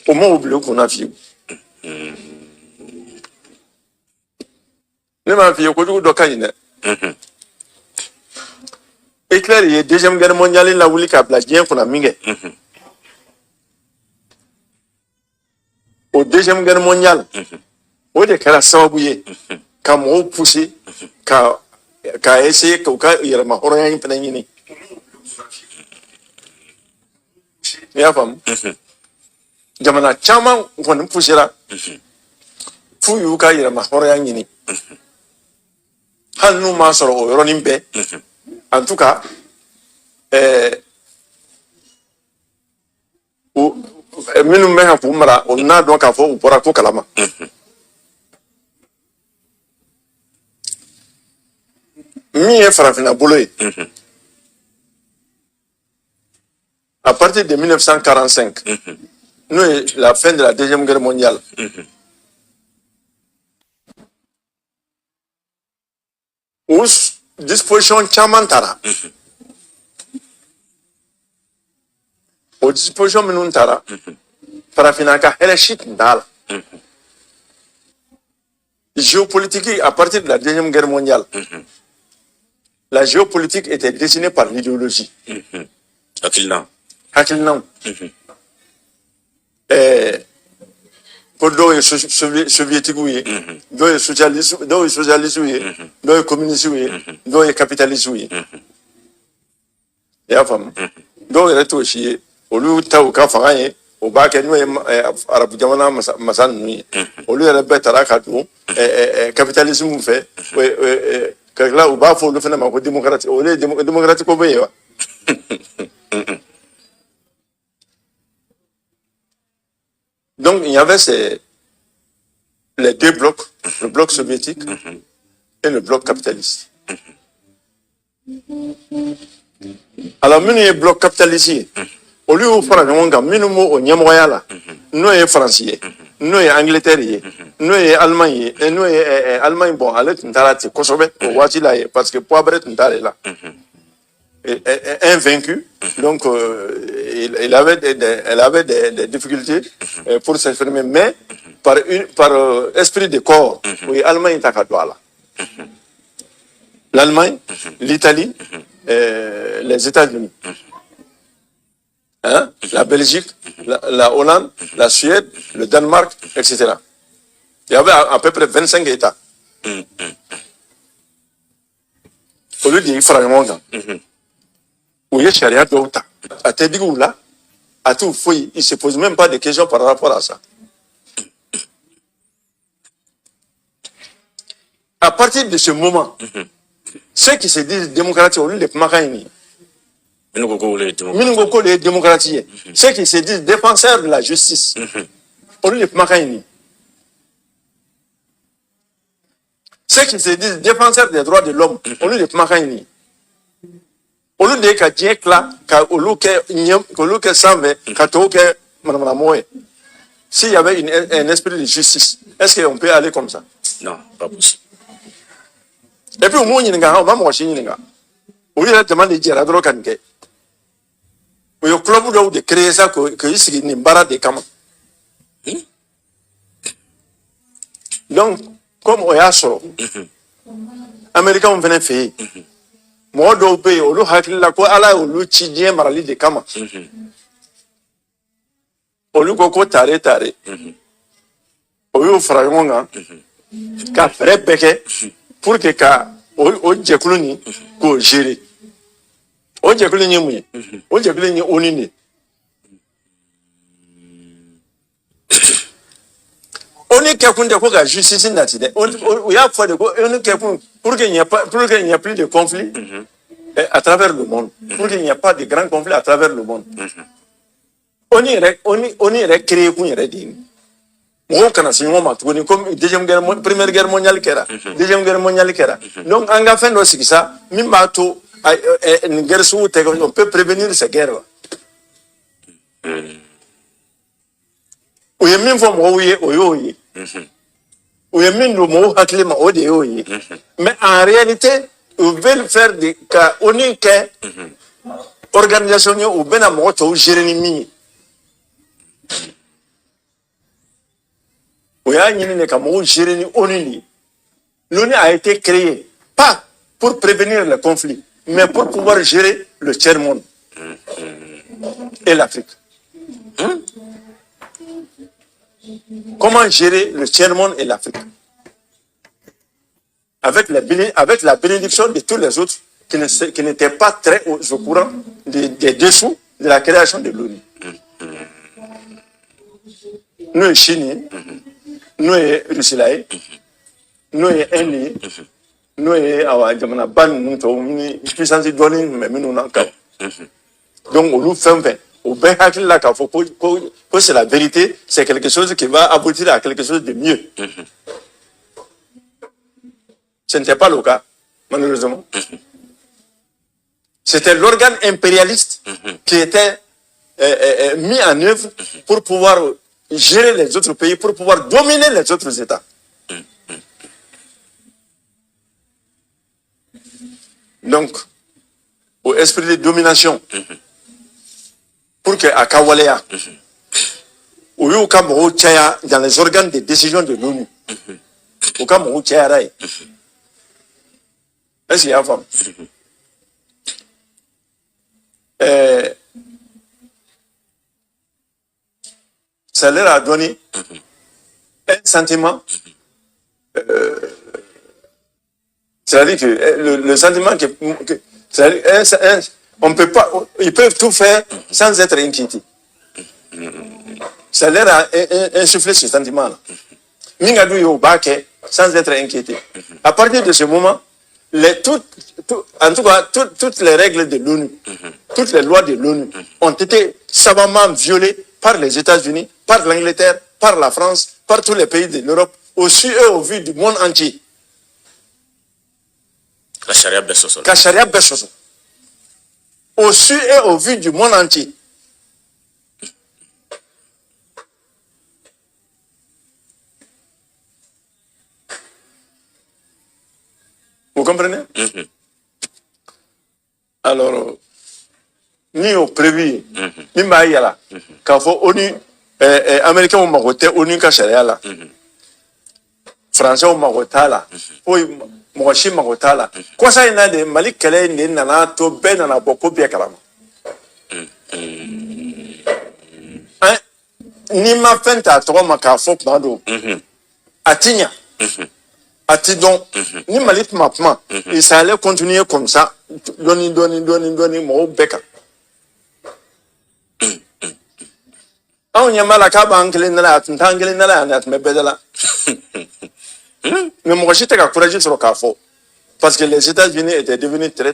au moins oublié qu'on a vu. Ne m'a vu que du docaine. Hitler est deuxième guerre mondiale la wuli ka bla bien qu'on a mingue. Au deuxième guerre mondiale, au de kala sababuye, ka mo poussé, ka essayer ka yirma horoyan yin penan yini. Ya fam. Jamana chama kon poussera. Fu yu ka yirma horoyan yini. Han nu ma soro o ronin be. En tout cas, minnu bɛ ka k'u mara o n'a dɔn k'a fɔ u bɔra ko kalama. Min ye farafinna bolo ye à partir de 1945 n'o ye la fin de la deuxième guerre mondiale o disposition caman tara o disposition minnu tara farafinna ka hɛrɛ si tun t'a la. Géopolitique à partir de la deuxième guerre mondiale. La géopolitique était dessinée par l'idéologie. Hakilinaw. Ko dɔw ye soviétiques ye, dɔw ye socialistes ye, dɔw ye communistes ye, dɔw ye capitalistes ye. I y'a faamu? Dɔw yɛrɛ t'o si ye, olu ta u ka fanga ye, o b'a kɛ n'o ye arabu jamana masa ninnu ye. Olu yɛrɛ bɛɛ taara ka don capitalisme fɛ. Là, on va faire le phénomène de démocratie. On est démocratique au pays. Donc, il y avait les deux blocs, le bloc soviétique et le bloc capitaliste. Alors, nous, le bloc capitaliste, au lieu de faire un minimum au Niamoyala, nous, les Français, nous, les Angleterre, nous, les Allemands, et nous, les Allemands, bon, à l'aide de Kosovo, parce que pour abriter là, invaincu, donc elle avait des difficultés pour s'exprimer, mais par esprit de corps, oui, l'Allemagne est à là. L'Allemagne, l'Italie, les États-Unis. Hein? La Belgique, la Hollande, la Suède, le Danemark, etc. Il y avait à peu près 25 États. Au lieu de faire un monde, où il y a charia d'autres, à Tédigou là, à tout fouille, il ne se pose même pas de questions par rapport à ça. À partir de ce moment, ceux qui se disent démocratiques, au lieu de Makaini, les démocratiques, ceux qui se disent défenseurs de la justice, au lieu de Makaini, ceux qui se disent défenseurs des droits de l'homme, au lieu de Makaini, au lieu de Kadjek là, au lieu que Sambe, Katoke, Madame s'il y avait un esprit de justice, est-ce qu'on peut aller comme ça? Non, pas possible. Et puis au moins, il y a un gars, il y a demandé de dire à Drokanke. Il y a un club de créer ça, que ici, il y a une barre de Kama. Donc, comme on a ça, les Américains ont venu faire. Moi, je vais au Hakila, ala au Luchidien Marali de Kama. Au Lukoko Tare Tare. Au Yu Fragonga, qu'a fait Beke, pour que au Jekuluni, go gérer. Au Jekuluni, au Jekuluni, Onini. On est quelqu'un de la justice nationale. On y a fait pour qu'il n'y ait plus de conflits à travers le monde. Pour qu'il n'y ait pas de grands conflits à travers le monde. On y est créé pour y aider. On comme première guerre mondiale qui era, deuxième guerre mondiale qui era. Donc en fait nous c'est ça, même bateau une guerre sous on peut prévenir cette guerre. Oui, même fois moi oui, oui. Oui, même le mot hakilima ode oui. Mais en réalité, ils veulent faire des cas uniques organisation ou ben à moi gérer ni. L'ONU a été créée pas pour prévenir le conflit, mais pour pouvoir gérer le tiers-monde et l'Afrique. Comment gérer le tiers-monde et l'Afrique? Avec la bénédiction de tous les autres qui n'étaient pas très au courant des dessous de la création de l'ONU. Nous, Chine, nous, Russie, nous, Inde, nous, puissance donc, on nous fait c'est la vérité, c'est quelque chose qui va aboutir à quelque chose de mieux. Ce n'était pas le cas, malheureusement. C'était l'organe impérialiste qui était mis en œuvre pour pouvoir gérer les autres pays, pour pouvoir dominer les autres États. Donc, au esprit de domination, pour que à Kawalea, ou dans les organes de décision de l'ONU, au Cameroun, est-ce qu'il y a femme? Ça leur a donné un sentiment, c'est-à-dire que le sentiment que on peut pas, ils peuvent tout faire sans être inquiétés. Ça leur a insufflé ce sentiment-là. Mingadou yo Baké, sans être inquiété. À partir de ce moment, en tout cas, toutes les règles de l'ONU, toutes les lois de l'ONU ont été savamment violées par les États-Unis, par l'Angleterre, par la France, par tous les pays de l'Europe, au su et au vu du monde entier. La charia Bessoso. Au su et au vu du monde entier. Vous comprenez? Alors, ni au prévu, ni maïala, quand faut ONU, Américains ont maroté ONU Kacharia, Français ont maroté là, Moachi maroté là. Quoi ça, il y a des Malik Kele, ni Nana, to Ben, Nana, Boko, Biakalama. Ni ma fin à trois macafo, Mado, Atigna. Atidon, ni malit mapma, et ça allait continuer comme ça, doni, mo beka. On y a mal à Kaba, Angelinala, Tangelinala, and me bedela. Mais moi, j'étais encouragé sur le carrefour, parce que les États-Unis étaient devenus très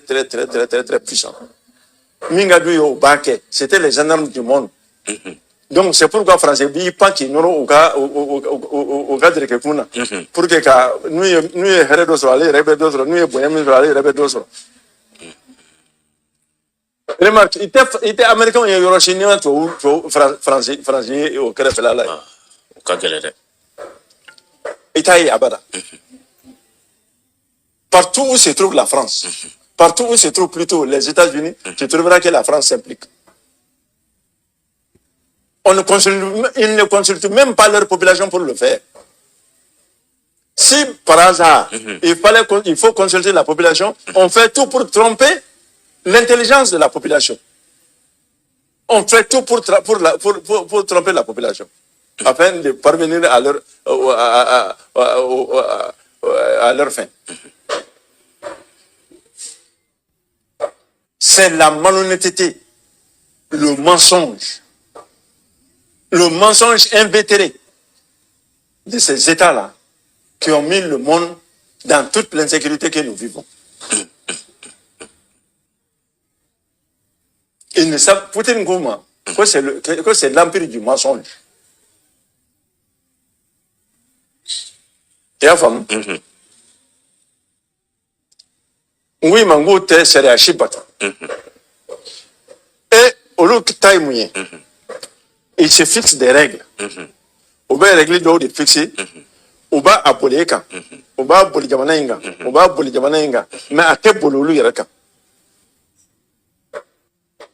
puissants. Mingadou Baké, c'était les gendarmes du monde. Donc, c'est pourquoi Français, il pas qu'il n'y au cas de Kekuna. Pour que nous, Heredos, nous, Boyamis, Rebedos. Remarque, il était américain et européen, français, et au Kerefela. Au Kagelere. Il était Abada. Partout où se trouve la France, partout où se trouvent plutôt les États-Unis, tu trouveras que la France s'implique. Ils ne consultent même pas leur population pour le faire. Si par hasard, il faut consulter la population, on fait tout pour tromper l'intelligence de la population. On fait tout pour tromper la population, afin de parvenir à leur fin. C'est la malhonnêteté, le mensonge invétéré de ces États-là qui ont mis le monde dans toute l'insécurité que nous vivons. Ils ne savent, Poutine Gouma, que c'est l'empire du mensonge. Et à femme, oui, Mango, c'est à Chibata. Et au lieu de taille, il se fixe des règles. On va régler d'où de fixer. On va abolir quand. On va abolir Jamanainga. On va abolir Jamanainga. Mais à quel boulot il y a quand?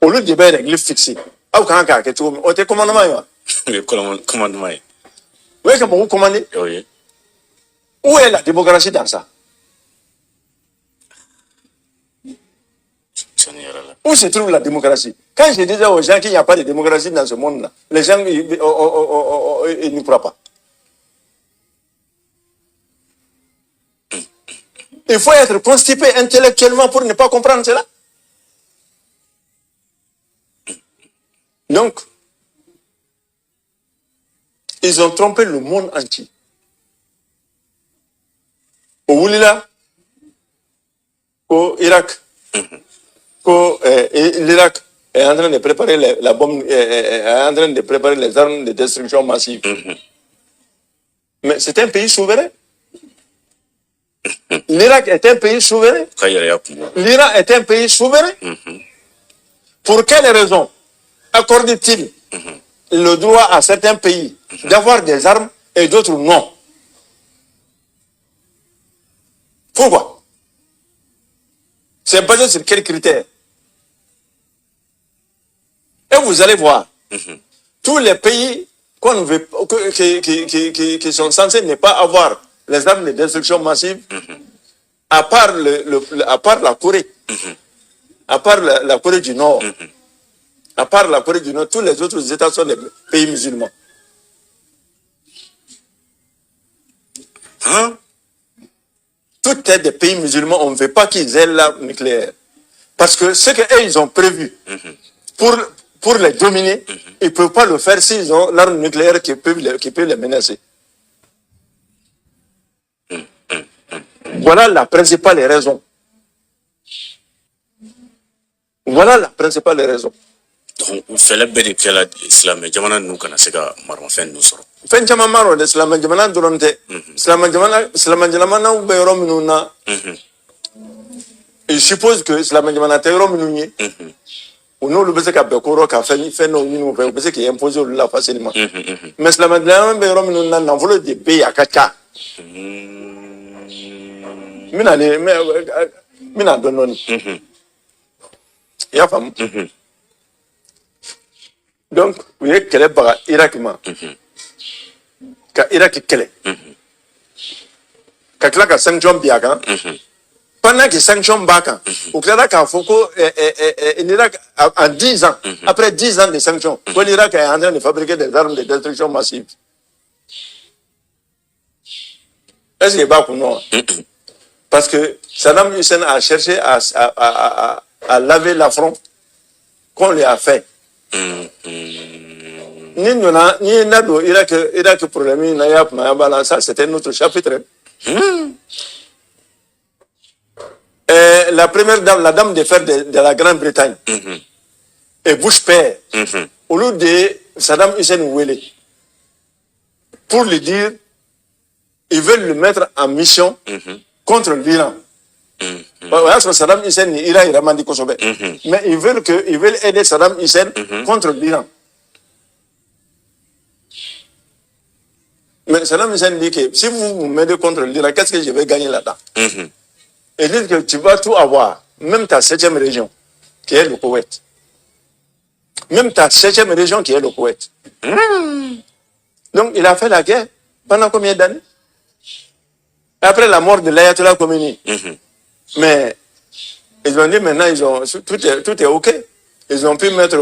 Au lieu de bien régler fixer. Ah, quand on te commandement. Le commandement. Vous voyez comment vous commandez? Oui. Où est la démocratie dans ça? Où se trouve la démocratie? Quand je disais aux gens qu'il n'y a pas de démocratie dans ce monde-là, les gens ils n'y croient pas. Il faut être constipé intellectuellement pour ne pas comprendre cela. Donc, ils ont trompé le monde entier. Au Oulila, au Irak, l'Irak est en train de préparer la bombe, est en train de préparer les armes de destruction massive. Mais c'est un pays souverain. L'Irak est un pays souverain. L'Iran est un pays souverain. Pour quelle raison accorde-t-il le droit à certains pays d'avoir des armes et d'autres non? Pourquoi? C'est basé sur quels critères? Et vous allez voir, tous les pays qu'on veut, qui sont censés ne pas avoir les armes de destruction massive, à part la Corée, à part la Corée du Nord, à part la Corée du Nord, tous les autres États sont des pays musulmans. Hein? Tout est des pays musulmans, on ne veut pas qu'ils aient l'arme nucléaire. Parce que ce qu'eux, ils ont prévu pour les dominer, ils ne peuvent pas le faire s'ils ont l'arme nucléaire qui peut les menacer. Voilà la principale raison. Voilà la principale raison. Donc, vous faites la belle que l'islam et jamana nous kana se ka marmafɛn nous sɔrɔ. Fɛn caman b'a rɔ dɛ, silamɛ jamana dɔrɔn tɛ. Silamɛ jamana bɛ yɔrɔ minnu na, il suppose que silamɛ jamana tɛ yɔrɔ minnu ye, u n'olu bɛ se ka bɛn ko rɔ ka fɛn dɔw ɲini u fɛ, u bɛ se k'i imposer olu la facilement. Mais silamɛ jamana bɛ yɔrɔ minnu na, nafolo de bɛ yen a ka ca. N bɛna dɔɔni dɔɔni. I y'a faamu? Donc, u ye kɛlɛ baga Irak ma, ka Irak kɛlɛ, ka tila ka sanction bin a kan. Pendant que sanction b'a kan, u tilala k'a fɔ ko l'Irak, en 10 ans, après 10 ans de sanctions, que l'Irak est en train de fabriquer des armes de destruction massive. Est-ce qu'il va pour nous? Parce que Saddam Hussein a cherché à laver l'affront qu'on lui a fait. Irak problème, ça c'était notre chapitre. La première dame, la dame de fer de la Grande-Bretagne, et Bush père, au lieu de Saddam Hussein Ouele, pour lui dire, ils veulent le mettre en mission contre l'Iran. Saddam Hussein, Iran, mais ils veulent aider Saddam Hussein contre l'Iran. Mais Saddam Hussein dit que si vous m'aidez contre l'Iran, qu'est-ce que je vais gagner là-dedans? Il dit que tu vas tout avoir, même ta 7e région, qui est le Koweït. Même ta 7e région, qui est le Koweït. Donc, il a fait la guerre pendant combien d'années? Après la mort de l'Ayatollah Khomeini. Mais ils ont dit maintenant, tout est OK. Ils ont pu mettre,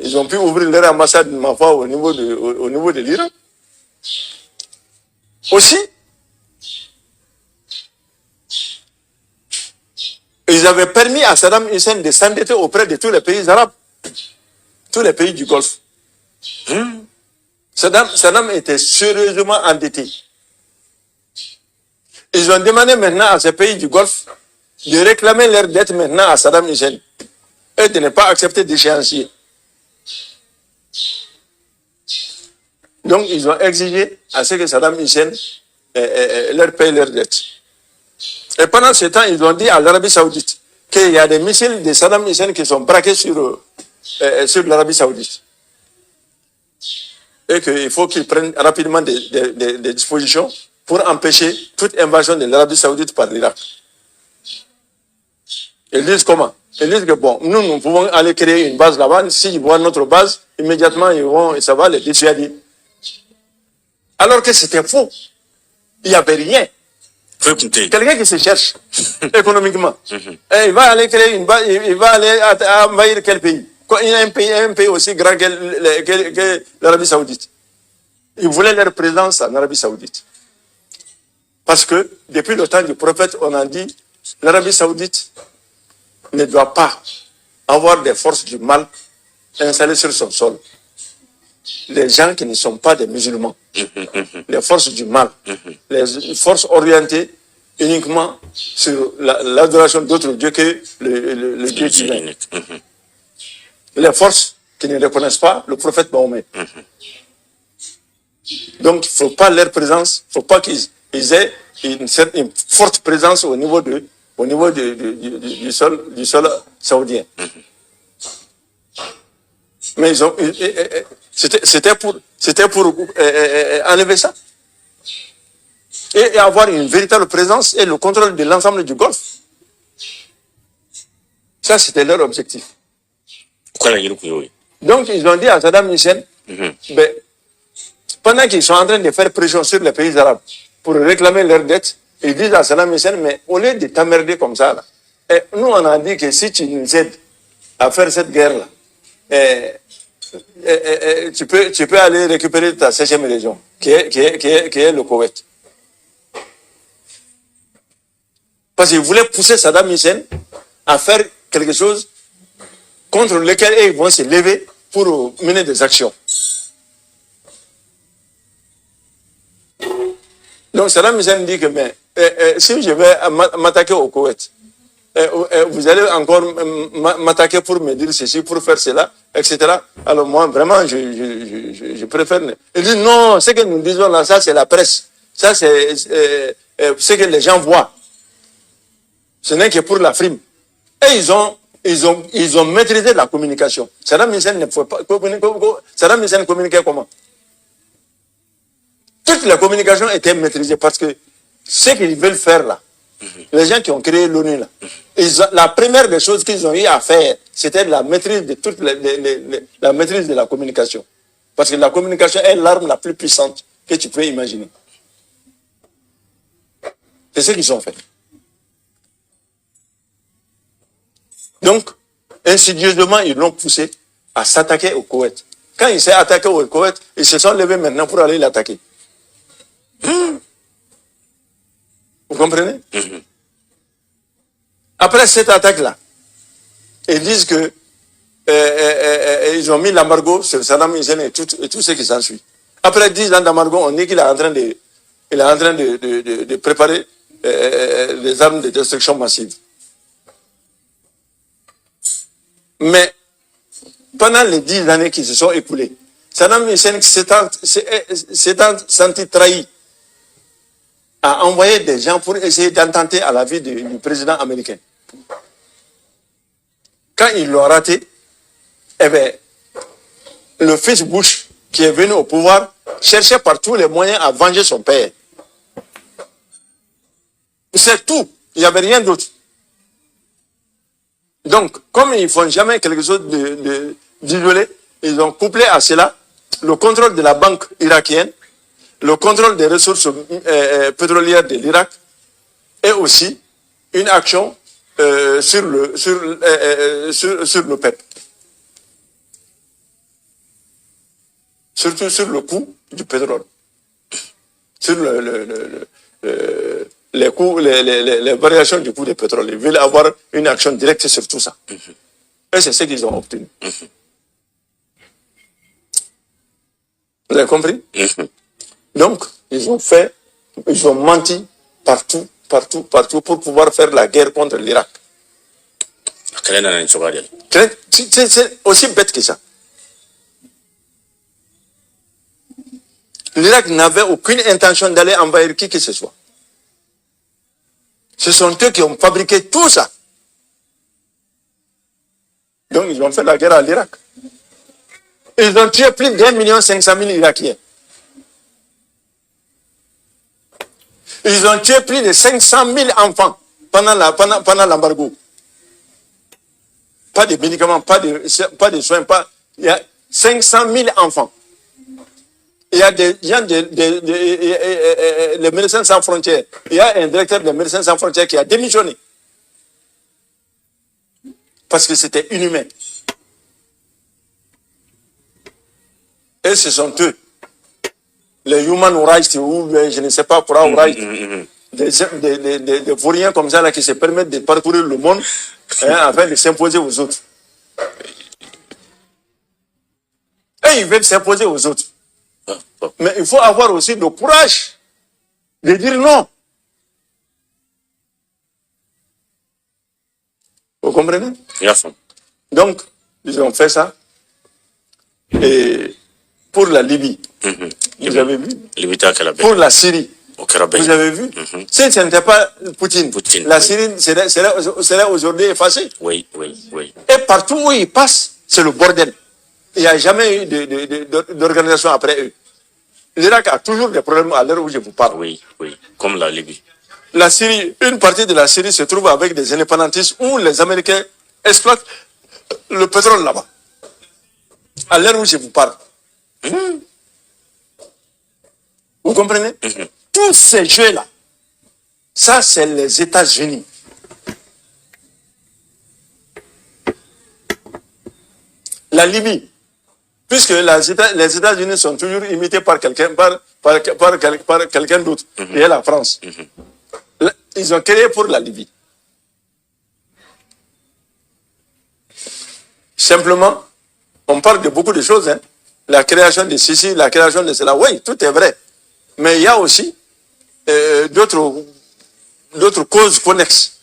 ils ont pu ouvrir leur ambassade, ma foi, au niveau de l'Iran. Aussi, ils avaient permis à Saddam Hussein de s'endetter auprès de tous les pays arabes, tous les pays du Golfe. Saddam était sérieusement endetté. Ils ont demandé maintenant à ces pays du Golfe de réclamer leur dette maintenant à Saddam Hussein et de ne pas accepter d'échéancier. Donc, ils ont exigé à ce que Saddam Hussein leur paye leur dette. Et pendant ce temps, ils ont dit à l'Arabie Saoudite qu'il y a des missiles de Saddam Hussein qui sont braqués sur l'Arabie Saoudite. Et qu'il faut qu'ils prennent rapidement des dispositions pour empêcher toute invasion de l'Arabie Saoudite par l'Irak. Ils disent comment? Ils disent que bon, nous pouvons aller créer une base là-bas. S'ils voient notre base, immédiatement, ça va les dissuader. Alors que c'était faux. Il n'y avait rien. Quelqu'un qui se cherche économiquement, et il va aller créer une base, il va aller envahir quel pays? Il y a un pays aussi grand que l'Arabie Saoudite. Ils voulaient leur présence en Arabie Saoudite. Parce que depuis le temps du prophète, on a dit l'Arabie Saoudite ne doit pas avoir des forces du mal installées sur son sol. Les gens qui ne sont pas des musulmans, les forces du mal, les forces orientées uniquement sur l'adoration d'autres dieux que le Dieu divin. Les forces qui ne reconnaissent pas le prophète Mahomet. Donc, il ne faut pas leur présence, il ne faut pas qu'ils aient une forte présence au niveau du sol saoudien. Mais c'était pour enlever ça. Et avoir une véritable présence et le contrôle de l'ensemble du Golfe. Ça, c'était leur objectif. Donc, ils ont dit à Saddam Hussein, ben, pendant qu'ils sont en train de faire pression sur les pays arabes pour réclamer leurs dettes, ils disent à Saddam Hussein, mais au lieu de t'emmerder comme ça, là, et nous on a dit que si tu nous aides à faire cette guerre-là, tu peux aller récupérer ta 7e région, qui est le Koweït. Parce qu'ils voulaient pousser Saddam Hussein à faire quelque chose contre lequel ils vont se lever pour mener des actions. Donc Saddam Hussein dit que mais, si je vais m'attaquer au Koweït, vous allez encore m'attaquer pour me dire ceci, pour faire cela, etc. Alors moi, vraiment, je préfère... Il dit non, ce que nous disons là, ça c'est la presse. Ça c'est ce que les gens voient. Ce n'est que pour la frime. Et ils ont maîtrisé la communication. Saddam Hussein ne pouvait pas... Saddam Hussein communiquait comment? Toute la communication était maîtrisée parce que ce qu'ils veulent faire là, les gens qui ont créé l'ONU là, la première des choses qu'ils ont eu à faire, c'était la maîtrise de toute la maîtrise de la communication. Parce que la communication est l'arme la plus puissante que tu peux imaginer. C'est ce qu'ils ont fait. Donc, insidieusement, ils l'ont poussé à s'attaquer au Koweït. Quand il s'est attaqué au Koweït, ils se sont levés maintenant pour aller l'attaquer. Vous comprenez? Après cette attaque-là, ils disent que ils ont mis l'embargo sur Saddam Hussein et tout ce qui s'ensuit. Après 10 ans d'embargo, on dit qu'il est en train de préparer les armes de destruction massive. Mais pendant les 10 années qui se sont écoulées, Saddam Hussein s'étant senti trahi, a envoyé des gens pour essayer d'ententer à la vie du président américain. Quand ils l'ont raté, eh bien, le fils Bush, qui est venu au pouvoir, cherchait par tous les moyens à venger son père. C'est tout. Il n'y avait rien d'autre. Donc, comme ils ne font jamais quelque chose d'isolé, ils ont couplé à cela le contrôle de la banque irakienne, le contrôle des ressources pétrolières de l'Irak et aussi une action sur l'OPEP. Surtout sur le coût du pétrole. Sur les variations du coût du pétrole. Ils veulent avoir une action directe sur tout ça. Et c'est ce qu'ils ont obtenu. Vous avez compris? Donc, ils ont menti partout pour pouvoir faire la guerre contre l'Irak. C'est aussi bête que ça. L'Irak n'avait aucune intention d'aller envahir qui que ce soit. Ce sont eux qui ont fabriqué tout ça. Donc, ils ont fait la guerre à l'Irak. Ils ont tué plus d'1,5 million Irakiens. Ils ont tué plus de 500 000 enfants pendant l'embargo. Pas de médicaments, pas de soins, il y a 500 000 enfants. Il y a des gens les Médecins sans frontières. Il y a un directeur des Médecins sans frontières qui a démissionné. Parce que c'était inhumain. Et ce sont eux, les human rights, ou je ne sais pas pour rights, des vauriens comme ça là, qui se permettent de parcourir le monde afin de s'imposer aux autres. Et ils veulent s'imposer aux autres. Mais il faut avoir aussi le courage de dire non. Vous comprenez? Donc, ils ont fait ça. Et pour la Libye, vous avez vu? Pour la Syrie, vous avez vu? Si ce n'était pas Poutine, la Syrie serait aujourd'hui effacée. Oui. Et partout où ils passent, c'est le bordel. Il n'y a jamais eu d'organisation après eux. L'Irak a toujours des problèmes à l'heure où je vous parle. Oui, comme la Libye. La Syrie, une partie de la Syrie se trouve avec des indépendantistes où les Américains exploitent le pétrole là-bas. À l'heure où je vous parle. Vous comprenez? Tous ces jeux-là, ça c'est les États-Unis. La Libye, puisque les États-Unis sont toujours imités par quelqu'un d'autre, qui est la France. Ils ont créé pour la Libye. Simplement, on parle de beaucoup de choses. La création de ceci, la création de cela. Oui, tout est vrai. Mais il y a aussi d'autres causes connexes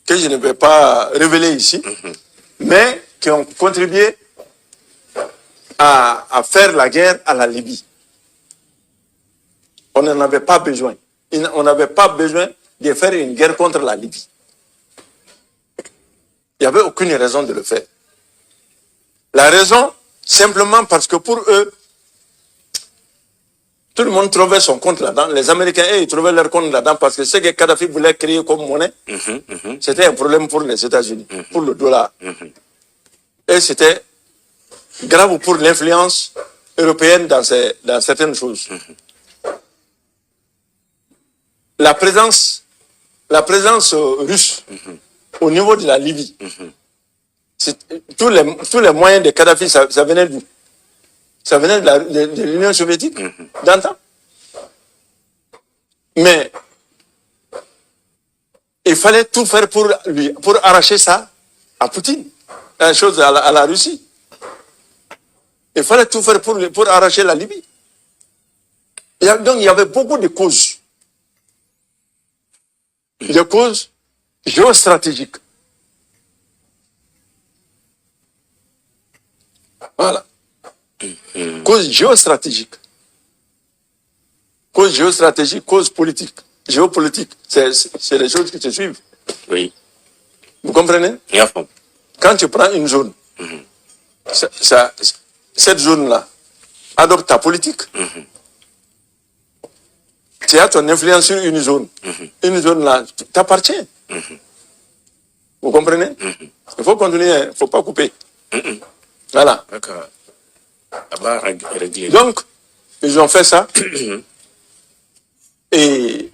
que je ne vais pas révéler ici, mais qui ont contribué à faire la guerre à la Libye. On n'en avait pas besoin. On n'avait pas besoin de faire une guerre contre la Libye. Il n'y avait aucune raison de le faire. La raison, simplement parce que pour eux, tout le monde trouvait son compte là-dedans. Les Américains, ils trouvaient leur compte là-dedans parce que ce que Kadhafi voulait créer comme monnaie, c'était un problème pour les États-Unis, pour le dollar. Et c'était grave pour l'influence européenne dans certaines choses. La présence russe au niveau de la Libye, tous les moyens de Kadhafi, ça venait d'où? Ça venait de l'Union soviétique, d'antan. Mais il fallait tout faire pour arracher ça à Poutine, la chose à la Russie. Il fallait tout faire pour arracher la Libye. Donc il y avait beaucoup de causes. Des causes géostratégiques. Voilà. Cause géostratégique. Cause géostratégique, cause politique. Géopolitique, c'est les choses qui se suivent. Oui. Vous comprenez? Quand tu prends une zone, cette zone-là adopte ta politique. Tu as ton influence sur une zone. Une zone-là t'appartient. Vous comprenez? Il faut continuer, il ne faut pas couper. Voilà. Donc, ils ont fait ça. Et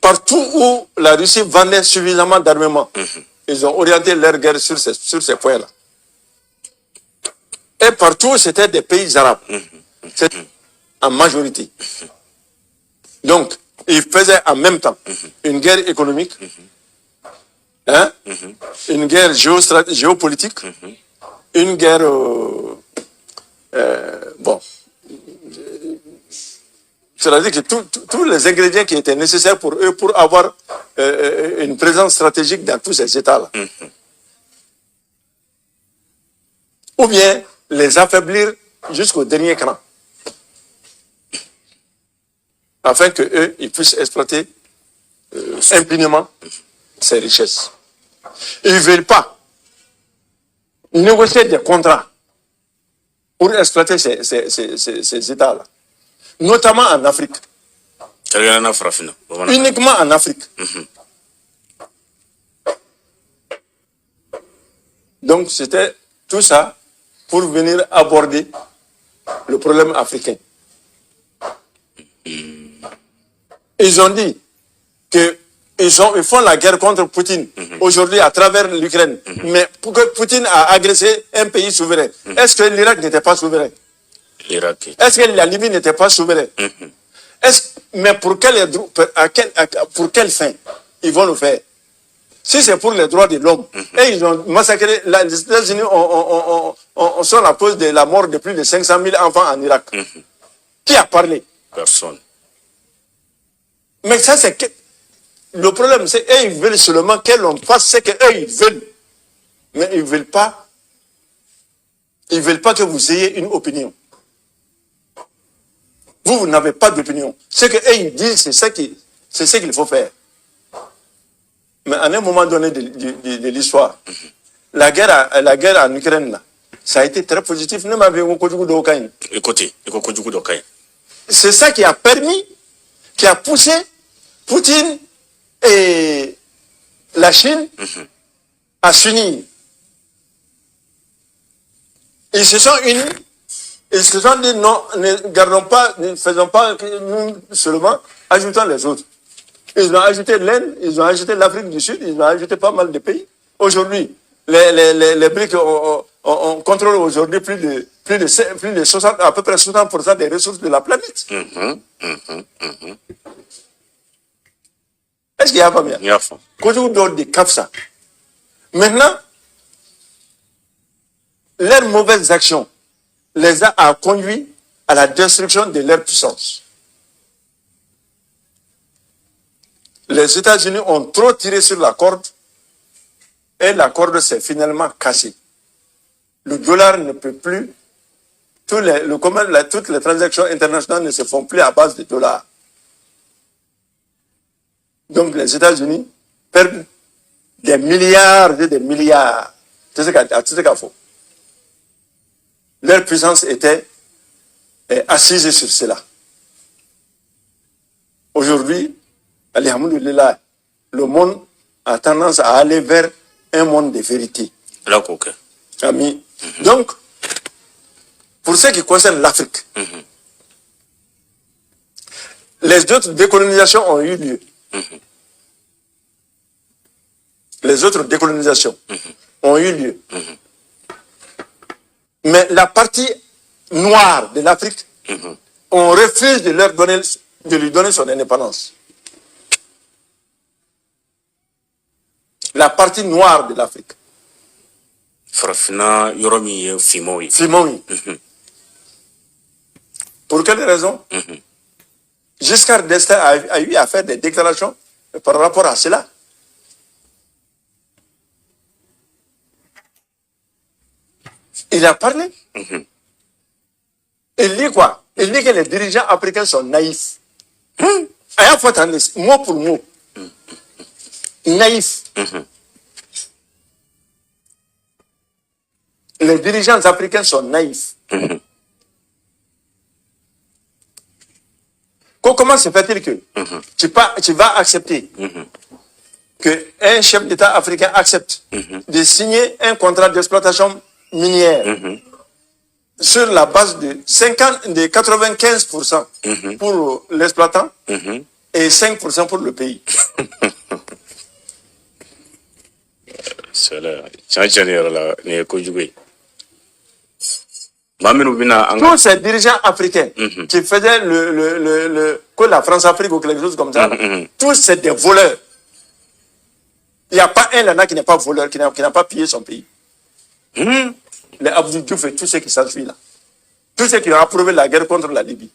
partout où la Russie vendait suffisamment d'armement, ils ont orienté leur guerre sur ces points-là. Et partout, c'était des pays arabes. En majorité. Donc, ils faisaient en même temps une guerre économique, une guerre géopolitique, une guerre... c'est-à-dire que tous les ingrédients qui étaient nécessaires pour eux pour avoir une présence stratégique dans tous ces États-là. Ou bien les affaiblir jusqu'au dernier cran. Afin qu'eux, ils puissent exploiter impunément ces richesses. Ils ne veulent pas négocier des contrats pour exploiter ces États-là. Notamment en Afrique. Uniquement en Afrique. Donc c'était tout ça pour venir aborder le problème africain. Ils ont dit qu'ils font la guerre contre Poutine aujourd'hui à travers l'Ukraine. Mais pour que Poutine a agressé un pays souverain, est-ce que l'Irak n'était pas souverain? Est-ce que la Libye n'était pas souverain? Mais pour quelle fin ils vont le faire? Si c'est pour les droits de l'homme, et ils ont massacré, les États-Unis sont la cause de la mort de plus de 500 000 enfants en Irak. Qui a parlé? Personne. Mais ça, c'est que le problème, c'est qu'ils veulent seulement que l'on fasse ce qu'eux ils veulent. Mais ils ne veulent pas. Ils ne veulent pas que vous ayez une opinion. Vous n'avez pas d'opinion. Ce qu'eux ils disent, c'est ce qu'il faut faire. Mais à un moment donné de l'histoire, la guerre en Ukraine, là, ça a été très positif. C'est ça qui a permis, qui a poussé Poutine et la Chine à s'unir. Ils se sont unis, ils se sont dit non, ne faisons pas nous seulement, ajoutons les autres. Ils ont ajouté l'Inde, ils ont ajouté l'Afrique du Sud, ils ont ajouté pas mal de pays. Aujourd'hui, les BRICS on contrôle aujourd'hui plus de 60, à peu près 60% des ressources de la planète. Est-ce qu'il y a pas bien? Quand vous donnez des CAFSA, maintenant, leurs mauvaises actions les a conduits à la destruction de leur puissance. Les États-Unis ont trop tiré sur la corde et la corde s'est finalement cassée. Le dollar ne peut plus, toutes les transactions internationales ne se font plus à base de dollars. Donc les États-Unis perdent des milliards et des milliards. C'est ce qu'il faut. Leur puissance était assise sur cela. Aujourd'hui, alhamdoulilah, le monde a tendance à aller vers un monde de vérité. Amis. Donc, pour ce qui concerne l'Afrique, les autres décolonisations ont eu lieu. Les autres décolonisations ont eu lieu. Mais la partie noire de l'Afrique, on refuse de lui donner son indépendance. La partie noire de l'Afrique. Fimoui. Pour quelle raison? Giscard d'Estaing a eu à faire des déclarations par rapport à cela. Il a parlé. Il dit quoi? Il dit que les dirigeants africains sont naïfs. Il faut attendre, mot pour mot. Naïfs. Les dirigeants africains sont naïfs. Comment se fait-il que tu vas accepter qu'un chef d'État africain accepte de signer un contrat d'exploitation minière sur la base de 95% pour l'exploitant et 5% pour le pays? Tous ces dirigeants africains qui faisaient que la France-Afrique ou quelque chose comme ça, tous c'est des voleurs. Il n'y a pas un là qui n'est pas voleur, qui n'a pas pillé son pays. Les Abdou Diouf et tous ceux qui s'enfuient là. Tous ceux qui ont approuvé la guerre contre la Libye.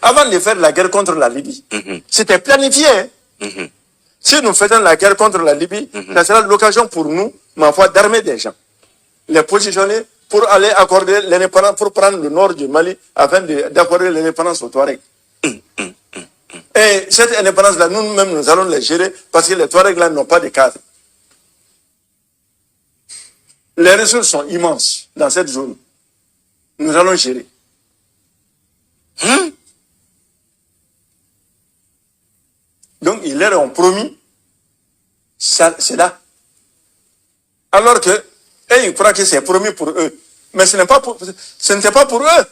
Avant de faire la guerre contre la Libye, c'était planifié. Si nous faisons la guerre contre la Libye, ça sera l'occasion pour nous, ma foi, d'armer des gens. Les positionner pour aller accorder l'indépendance, pour prendre le nord du Mali afin d'accorder l'indépendance aux Touaregs. Et cette indépendance-là, nous-mêmes, nous allons les gérer parce que les Touaregs-là n'ont pas de cadre. Les ressources sont immenses dans cette zone. Nous allons gérer. Donc, ils leur ont promis cela. Alors que, ils croient que c'est promis pour eux. Mais ce n'était pas pour eux.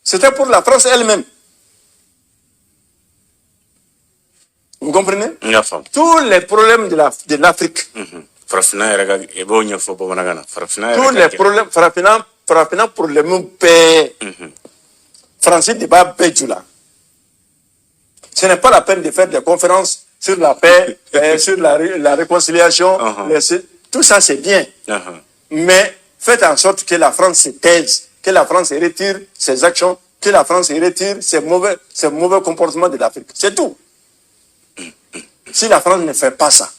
C'était pour la France elle-même. Vous comprenez? Tous les problèmes de l'Afrique. Tous les problèmes, frappant pour le même paix. Francis de Babedjoula. Ce n'est pas la peine de faire des conférences sur la paix, sur la réconciliation. Tout ça, c'est bien. Mais faites en sorte que la France se taise, que la France retire ses actions, que la France retire ses mauvais comportements de l'Afrique. C'est tout. Si la France ne fait pas ça,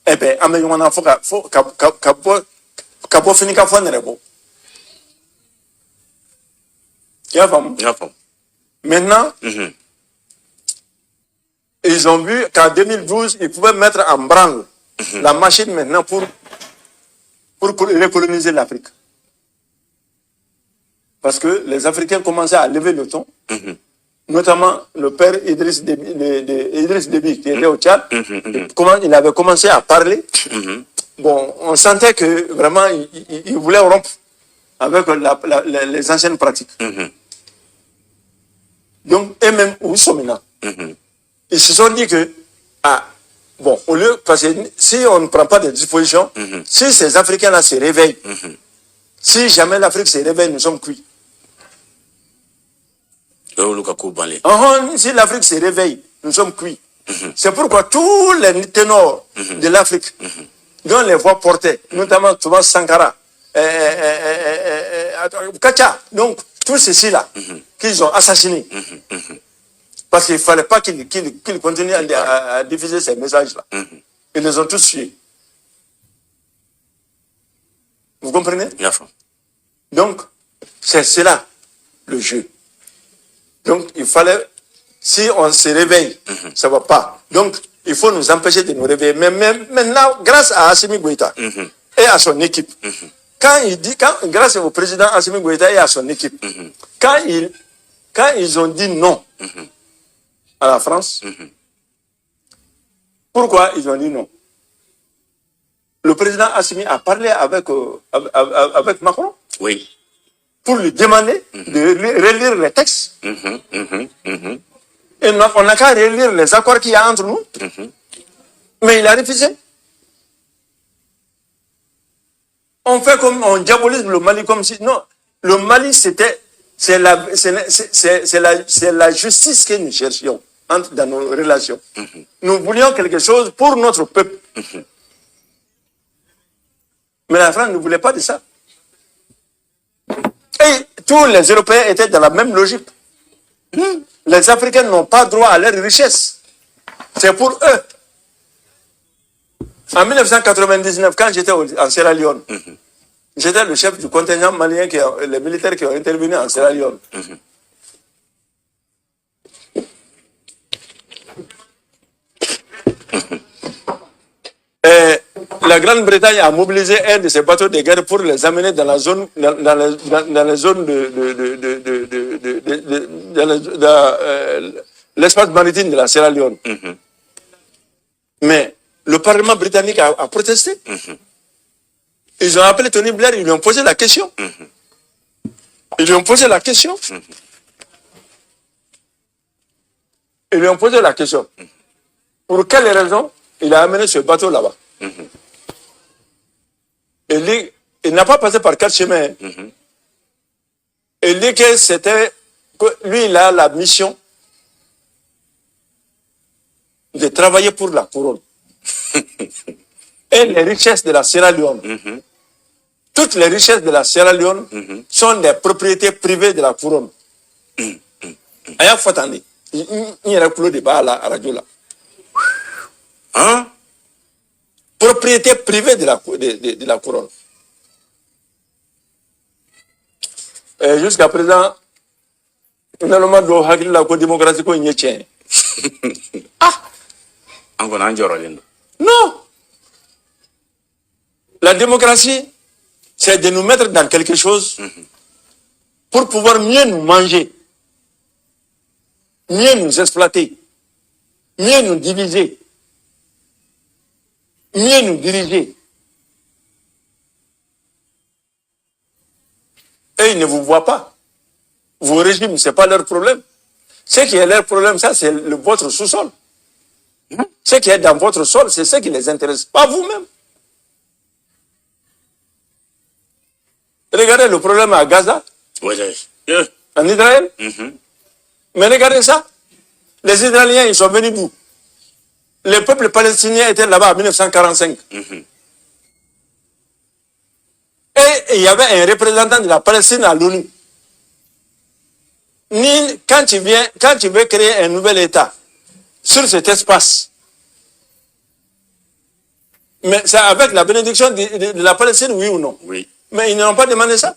eh bien, maintenant, ils ont vu qu'en 2012, ils pouvaient mettre en branle la machine maintenant pour recoloniser l'Afrique. Parce que les Africains commençaient à lever le ton, notamment le père Idriss Déby qui était au Tchad. Il avait commencé à parler. Bon, on sentait que vraiment, il voulait rompre avec les anciennes pratiques. Donc, eux-mêmes, où ils sont maintenant? Ils se sont dit que, bon, au lieu, parce que si on ne prend pas de dispositions, si ces Africains-là se réveillent, si jamais l'Afrique se réveille, nous sommes cuits. Si l'Afrique se réveille, nous sommes cuits. C'est pourquoi tous les ténors de l'Afrique, dont les voix portées, notamment Thomas Sankara, Kacha, donc tous ceux-ci-là, qu'ils ont assassinés, parce qu'il ne fallait pas qu'ils continuent à diffuser ces messages-là. Ils les ont tous tués. Vous comprenez? Donc, c'est cela, le jeu. Donc, il fallait, si on se réveille, ça ne va pas. Donc, il faut nous empêcher de nous réveiller. Mais maintenant, grâce à Assimi Goïta et à son équipe, grâce au président Assimi Goïta et à son équipe, quand ils ont dit non à la France, pourquoi ils ont dit non? Le président Assimi a parlé avec Macron. Oui. Pour lui demander de relire les textes. Et on n'a qu'à relire les accords qu'il y a entre nous. Mais il a refusé. On fait comme on diabolise le Mali comme si... Non, le Mali, c'est la justice que nous cherchions dans nos relations. Nous voulions quelque chose pour notre peuple. Mais la France ne voulait pas de ça. Et tous les Européens étaient dans la même logique. Les Africains n'ont pas droit à leur richesse. C'est pour eux. En 1999, quand j'étais en Sierra Leone, j'étais le chef du contingent malien, les militaires qui ont intervenu en Sierra Leone. Et la Grande-Bretagne a mobilisé un de ses bateaux de guerre pour les amener dans la zone, dans les zones de l'espace maritime de la Sierra Leone. Mais le Parlement britannique a protesté. Ils ont appelé Tony Blair, ils lui ont posé la question. Ils lui ont posé la question. Ils lui ont posé la question. Pour quelle raison il a amené ce bateau là-bas? Il n'a pas passé par 4 chemins. Il dit que lui, il a la mission de travailler pour la couronne. Et les richesses de la Sierra Leone, toutes les richesses de la Sierra Leone sont des propriétés privées de la couronne. Aya Fatandi, il y a un coup de bas à la radio là. Propriété privée de la couronne. Jusqu'à présent, finalement, la démocratie est tient. Non. La démocratie, c'est de nous mettre dans quelque chose pour pouvoir mieux nous manger, mieux nous exploiter, mieux nous diviser, mieux nous diriger. Et ils ne vous voient pas. Vos régimes, ce n'est pas leur problème. Ce qui est leur problème, ça, c'est votre sous-sol. Ce qui est dans votre sol, c'est ce qui les intéresse, pas vous-même. Regardez le problème à Gaza, en Israël. Mais regardez ça. Les Israéliens, ils sont venus d'où? Le peuple palestinien était là-bas en 1945. Et il y avait un représentant de la Palestine à l'ONU. Quand tu veux créer un nouvel État sur cet espace, mais c'est avec la bénédiction de la Palestine, oui ou non? Oui. Mais ils n'ont pas demandé ça.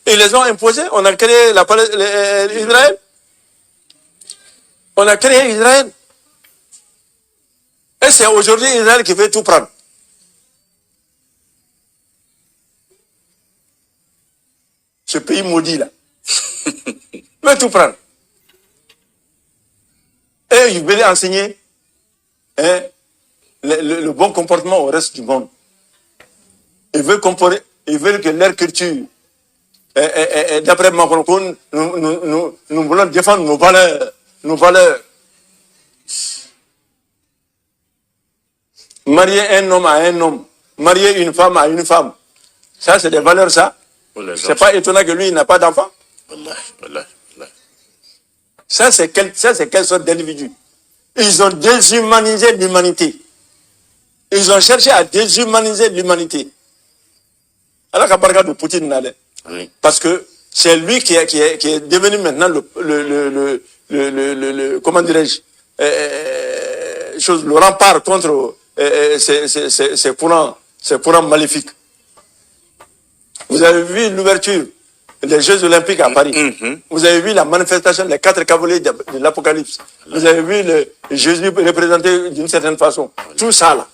Ils les ont imposés. On a créé Israël. On a créé Israël. Et c'est aujourd'hui Israël qui veut tout prendre. Ce pays maudit là. Veut tout prendre. Et ils veulent enseigner le bon comportement au reste du monde. Ils veulent que leur culture, d'après Macron, nous voulons défendre nos valeurs. Nos valeurs. Marier un homme à un homme, marier une femme à une femme. Ça, c'est des valeurs, ça. C'est pas étonnant que lui, il n'a pas d'enfant. Ça, c'est quelle sorte d'individu? Ils ont déshumanisé l'humanité. Ils ont cherché à déshumaniser l'humanité. Alors qu'à partir de Poutine n'allait. Parce que c'est lui qui est devenu maintenant comment dirais-je, le rempart contre ces courants maléfiques. Vous avez vu l'ouverture des Jeux Olympiques à Paris. Vous avez vu la manifestation des 4 cavaliers de l'Apocalypse. Vous avez vu Jésus représenté d'une certaine façon. Tout ça là,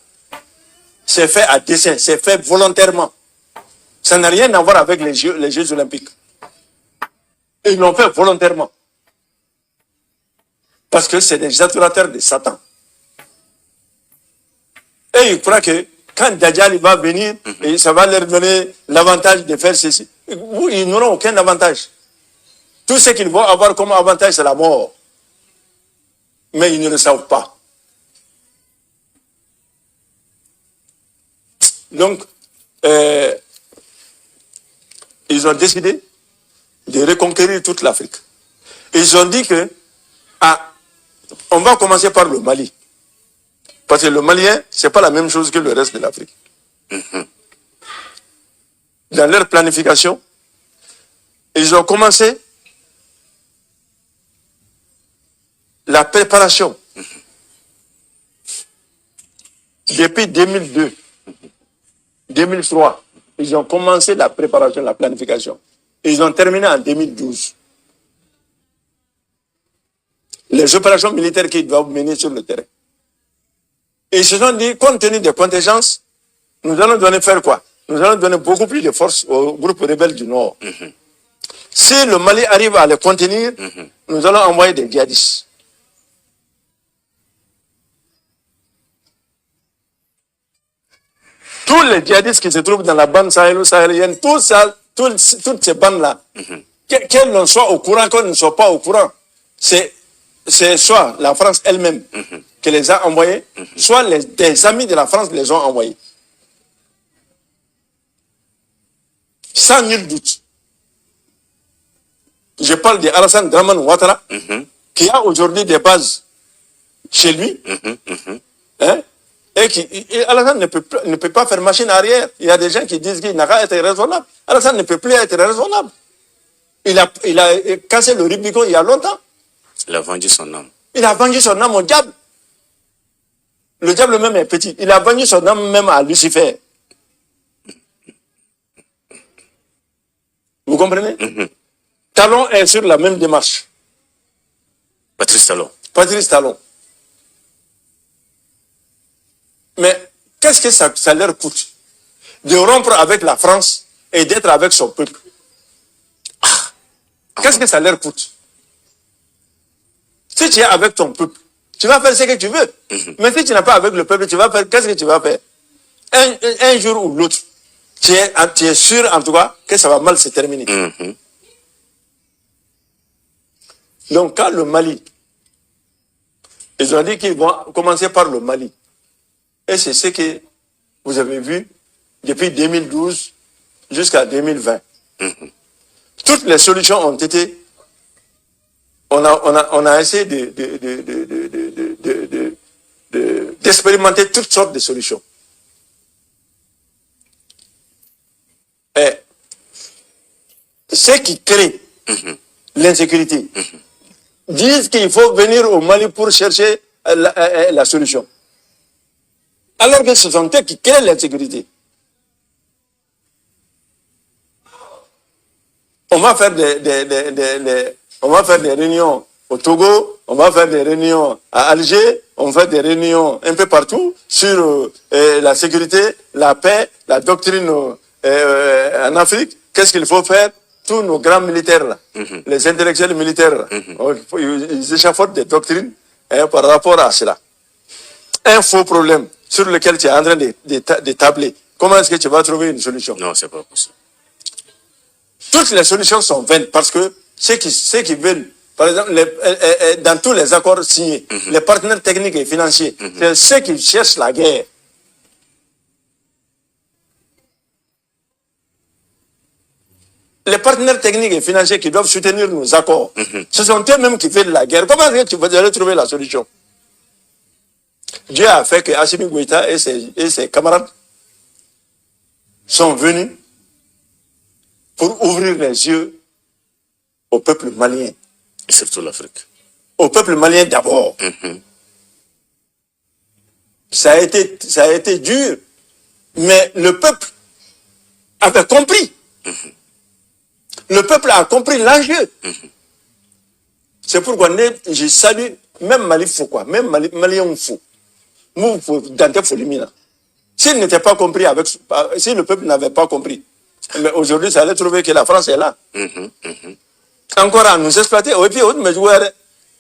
c'est fait à dessein, c'est fait volontairement. Ça n'a rien à voir avec les Jeux Olympiques. Ils l'ont fait volontairement. Parce que c'est des adorateurs de Satan. Et ils croient que quand Dajjal va venir, et ça va leur donner l'avantage de faire ceci. Ils n'auront aucun avantage. Tout ce qu'ils vont avoir comme avantage, c'est la mort. Mais ils ne le savent pas. Donc, ils ont décidé de reconquérir toute l'Afrique. Ils ont dit que on va commencer par le Mali. Parce que le Malien, ce n'est pas la même chose que le reste de l'Afrique. Dans leur planification, ils ont commencé la préparation. Depuis 2002, 2003, ils ont commencé la préparation, la planification. Ils ont terminé en 2012. Les opérations militaires qu'ils doivent mener sur le terrain. Et ils se sont dit, compte tenu des contingences, nous allons donner faire quoi? Nous allons donner beaucoup plus de force aux groupes rebelles du Nord. Si le Mali arrive à les contenir, nous allons envoyer des djihadistes. Tous les djihadistes qui se trouvent dans la bande sahélienne, toutes ces bandes-là, qu'elles ne soient au courant, qu'elles ne soient pas au courant, c'est soit la France elle-même qui les a envoyés, soit des amis de la France les ont envoyés. Sans nul doute. Je parle de Alassane Draman Ouattara, qui a aujourd'hui des bases chez lui. Et Alassane ne peut pas faire machine arrière. Il y a des gens qui disent qu'il n'a qu'à être raisonnable. Alassane ne peut plus être raisonnable. Il a cassé le Rubicon il y a longtemps. Il a vendu son âme. Il a vendu son âme au diable. Le diable même est petit. Il a vendu son âme même à Lucifer. Vous comprenez? Talon est sur la même démarche. Patrice Talon. Patrice Talon. Mais qu'est-ce que ça leur coûte de rompre avec la France et d'être avec son peuple? Qu'est-ce que ça leur coûte? Si tu es avec ton peuple, tu vas faire ce que tu veux. Mais si tu n'es pas avec le peuple, tu vas faire, qu'est-ce que tu vas faire? Un jour ou l'autre, tu es sûr en tout cas que ça va mal se terminer. Donc quand le Mali, ils ont dit qu'ils vont commencer par le Mali. Et c'est ce que vous avez vu depuis 2012 jusqu'à 2020. Toutes les solutions ont été... On a essayé d'expérimenter toutes sortes de solutions. Et ceux qui créent l'insécurité disent qu'il faut venir au Mali pour chercher la solution. Alors que ce sont eux qui créent l'insécurité. On va faire on va faire des réunions au Togo, on va faire des réunions à Alger, on va faire des réunions un peu partout sur la sécurité, la paix, la doctrine en Afrique. Qu'est-ce qu'il faut faire? Tous nos grands militaires, là, les intellectuels militaires, là, ils échafaudent des doctrines par rapport à cela. Un faux problème sur lequel tu es en train de tabler. Comment est-ce que tu vas trouver une solution? Non, c'est pas possible. Toutes les solutions sont vaines parce que ceux qui veulent, par exemple, dans tous les accords signés, les partenaires techniques et financiers, c'est ceux qui cherchent la guerre. Les partenaires techniques et financiers qui doivent soutenir nos accords, ce sont eux-mêmes qui veulent la guerre. Comment est-ce que tu vas trouver la solution? Dieu a fait que Assimi Goïta et ses camarades sont venus pour ouvrir les yeux au peuple malien. Et surtout l'Afrique. Au peuple malien d'abord. Ça a été dur, mais le peuple avait compris. Le peuple a compris l'enjeu. C'est pourquoi je salue même Mali fou quoi, même Malien fou. Dante Folimina. S'il n'était pas compris si le peuple n'avait pas compris, mais aujourd'hui ça allait trouver que la France est là. Encore à nous exploiter. Et puis,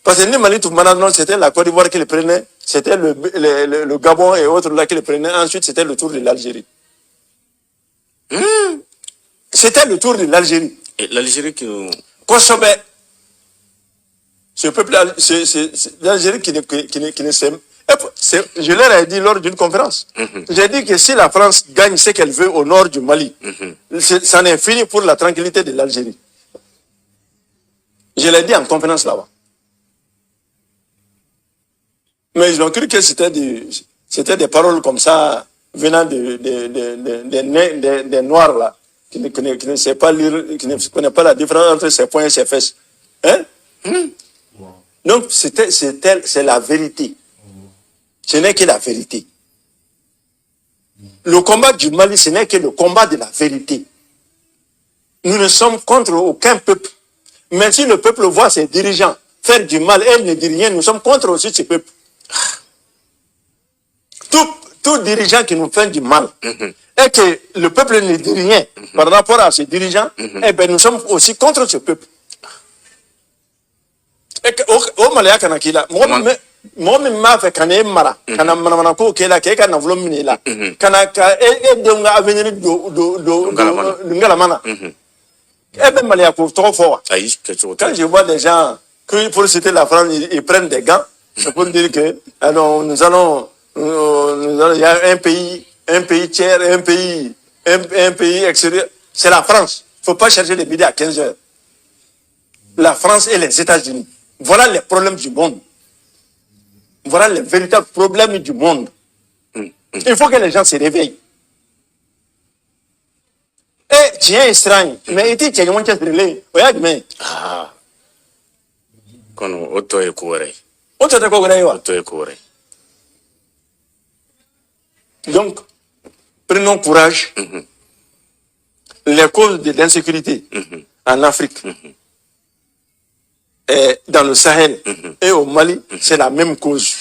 parce que Mali, tout maintenant, c'était la Côte d'Ivoire qui le prenait, c'était le Gabon et autres là qui le prenaient. Ensuite, c'était le tour de l'Algérie. C'était le tour de l'Algérie. Et l'Algérie qui nous... Kosobe, ce peuple, c'est l'Algérie qui ne s'aime. Je leur ai dit lors d'une conférence. J'ai dit que si la France gagne ce qu'elle veut au nord du Mali, ça n'est fini pour la tranquillité de l'Algérie. Je l'ai dit en conférence là-bas. Mais ils ont cru que c'était des paroles comme ça, venant des Noirs là, qui ne savent pas lire, qui ne connaissent pas la différence entre ses poings et ses fesses. Hein? Donc, c'est la vérité. Ce n'est que la vérité. Le combat du Mali, ce n'est que le combat de la vérité. Nous ne sommes contre aucun peuple. Mais si le peuple voit ses dirigeants faire du mal, elle ne dit rien, nous sommes contre aussi ce peuple. Tout dirigeant qui nous fait du mal, et que le peuple ne dit rien par rapport à ses dirigeants, eh bien nous sommes aussi contre ce peuple. Et que au Malaya Kanakila, moi même m'a fait Kané Mara, Kana Manako Kela, Keka Navlom Minela, Kanaka et Donga Avenir de Ngalamana. Eh bien, Malaya pour trop fort. Quand je vois des gens qui, pour citer la France, ils prennent des gants, c'est pour dire que alors, il y a un pays tiers, un pays extérieur. C'est la France. Il ne faut pas chercher des bidets à 15 heures. La France et les États-Unis. Voilà les problèmes du monde. Voilà les véritables problèmes du monde. Il faut que les gens se réveillent. Et tu es étrange, mais tu es un peu regarde, mais. Ah. Quand on est couvert. Donc, prenons courage. Les causes de l'insécurité en Afrique, et dans le Sahel et au Mali, c'est la même cause.